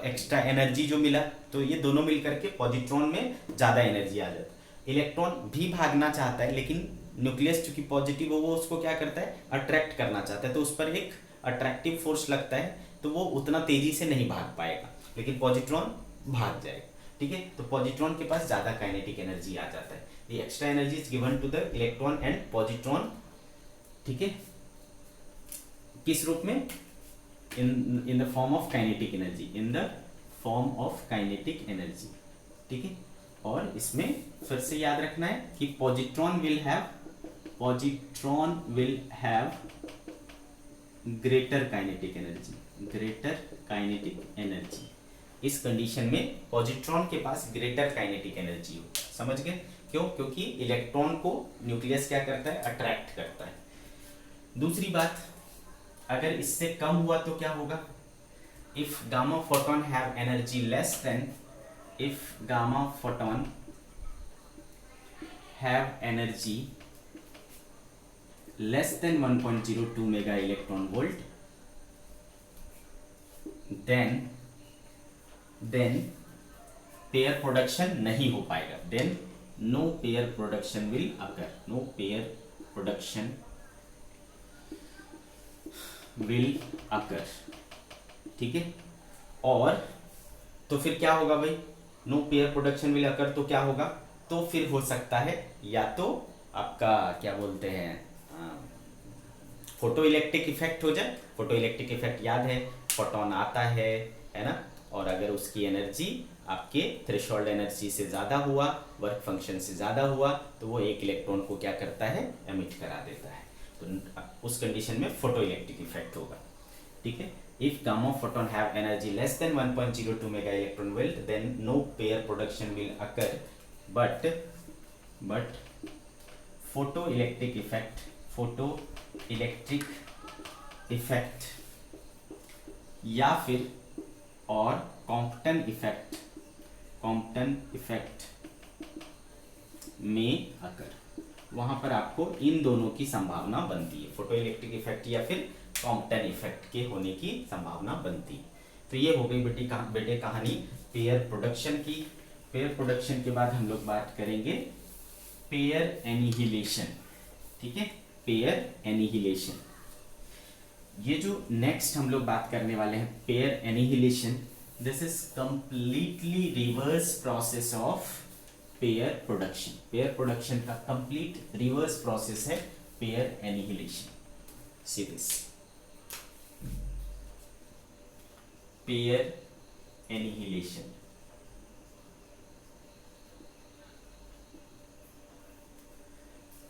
एक्स्ट्रा एनर्जी जो मिला, तो ये दोनों मिलकर के पॉजिट्रॉन में ज्यादा एनर्जी आ जाता है. इलेक्ट्रॉन भी भागना चाहता है, लेकिन न्यूक्लियस चूंकि पॉजिटिव हो, वो उसको क्या करता है, अट्रैक्ट करना चाहता है, तो उस पर एक अट्रैक्टिव फोर्स लगता है, तो वो उतना तेजी से नहीं भाग पाएगा, लेकिन पॉजिट्रॉन भाग जाएगा. ठीक है, तो पॉजिट्रॉन के पास ज्यादा काइनेटिक एनर्जी आ जाता है. The extra energy is given to the electron and positron. ठीक है, किस रूप में, in the form of kinetic energy. ठीक है, और इसमें फिर से याद रखना है कि positron will have greater kinetic energy. इस कंडीशन में पॉजिट्रॉन के पास ग्रेटर काइनेटिक एनर्जी हो. समझ गए क्यों? क्योंकि इलेक्ट्रॉन को न्यूक्लियस क्या करता है, अट्रैक्ट करता है. दूसरी बात, अगर इससे कम हुआ तो क्या होगा, if gamma photon have energy less than, if gamma photon have energy less than 1.02 mega electron volt, then pair production नहीं हो पाएगा. then no pair production will occur. ठीक है, और तो फिर क्या होगा भाई, no pair production will occur, तो क्या होगा, तो फिर हो सकता है या तो आपका क्या बोलते हैं, फोटो इलेक्ट्रिक इफेक्ट हो जाए. फोटो इलेक्ट्रिक इफेक्ट याद है, फोटोन आता है ना, और अगर उसकी एनर्जी आपके थ्रेशोल्ड एनर्जी से ज़्यादा हुआ, वर्क फंक्शन से ज़्यादा हुआ, तो वो एक इलेक्ट्रॉन को क्या करता है, एमिट करा देता है. तो उस कंडीशन में फोटो इलेक्ट्रिक इफेक्ट होगा. ठीक है, if gamma photon have energy less than 1.02 mega electron volt, then no pair production will occur, but photoelectric effect या फिर और कॉम्पटन इफेक्ट में अकर, वहां पर आपको इन दोनों की संभावना बनती है, फोटो इलेक्ट्रिक इफेक्ट या फिर कॉम्पटन इफेक्ट के होने की संभावना बनती है. तो ये हो गई बेटे कहानी पेयर प्रोडक्शन की. पेयर प्रोडक्शन के बाद हम लोग बात करेंगे पेयर एनिहिलेशन. ठीक है, पेयर एनिहिलेशन, ये जो नेक्स्ट हम लोग बात करने वाले हैं pair annihilation, this is completely reverse process of pair production. Pair production का कंप्लीट रिवर्स प्रोसेस है pair annihilation. See this pair annihilation.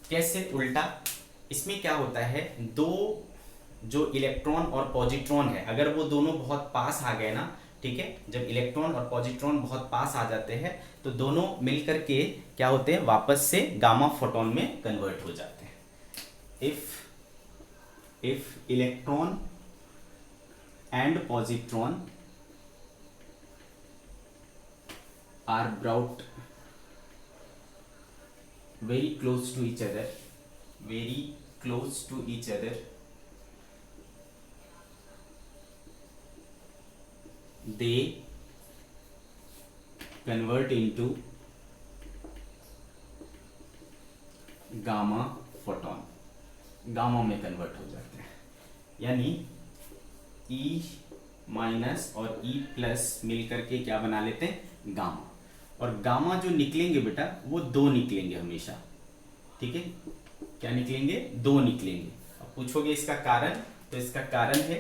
कैसे उल्टा, इसमें क्या होता है, दो जो इलेक्ट्रॉन और पॉजिट्रॉन है, अगर वो दोनों बहुत पास आ गए ना, ठीक है, जब इलेक्ट्रॉन और पॉजिट्रॉन बहुत पास आ जाते हैं तो दोनों मिलकर के क्या होते हैं, वापस से गामा फोटोन में कन्वर्ट हो जाते हैं. If electron and positron are brought very close to each other, very close to each other, they convert into gamma photon, gamma में कन्वर्ट हो जाते हैं। यानी E माइनस और E प्लस मिल करके क्या बना लेते हैं, गामा। और गामा जो निकलेंगे बेटा वो दो निकलेंगे हमेशा, ठीक है। क्या निकलेंगे, दो निकलेंगे। अब पूछोगे इसका कारण, तो इसका कारण है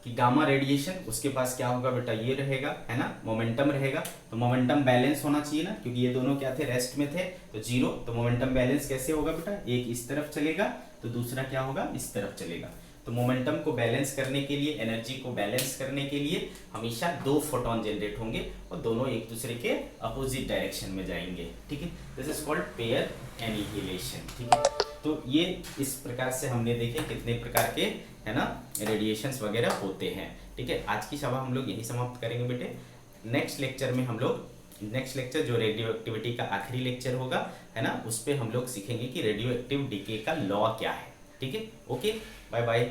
कि गामा रेडिएशन उसके पास क्या होगा बेटा, ये रहेगा, है ना, मोमेंटम रहेगा। तो मोमेंटम बैलेंस होना चाहिए ना, क्योंकि ये दोनों क्या थे, रेस्ट में थे, तो जीरो। तो मोमेंटम बैलेंस कैसे होगा बेटा, एक इस तरफ चलेगा तो दूसरा क्या होगा, इस तरफ चलेगा। तो मोमेंटम को बैलेंस करने के लिए, एनर्जी को बैलेंस करने के लिए हमेशा दो फोटोन जनरेट होंगे और दोनों एक दूसरे के अपोजिट डायरेक्शन में जाएंगे, ठीक है। This is called pair annihilation, ठीक है। तो ये इस प्रकार से हमने देखे कितने प्रकार के, है ना, रेडिएशंस वगैरह होते हैं, ठीक है। आज की सभा हम लोग यही समाप्त करेंगे बेटे। नेक्स्ट लेक्चर में हम लोग, नेक्स्ट लेक्चर जो रेडियो एक्टिविटी का आखिरी लेक्चर होगा, है ना, उस पर हम लोग सीखेंगे कि रेडियो एक्टिव डीके का लॉ क्या है, ठीक है। Okay, bye bye.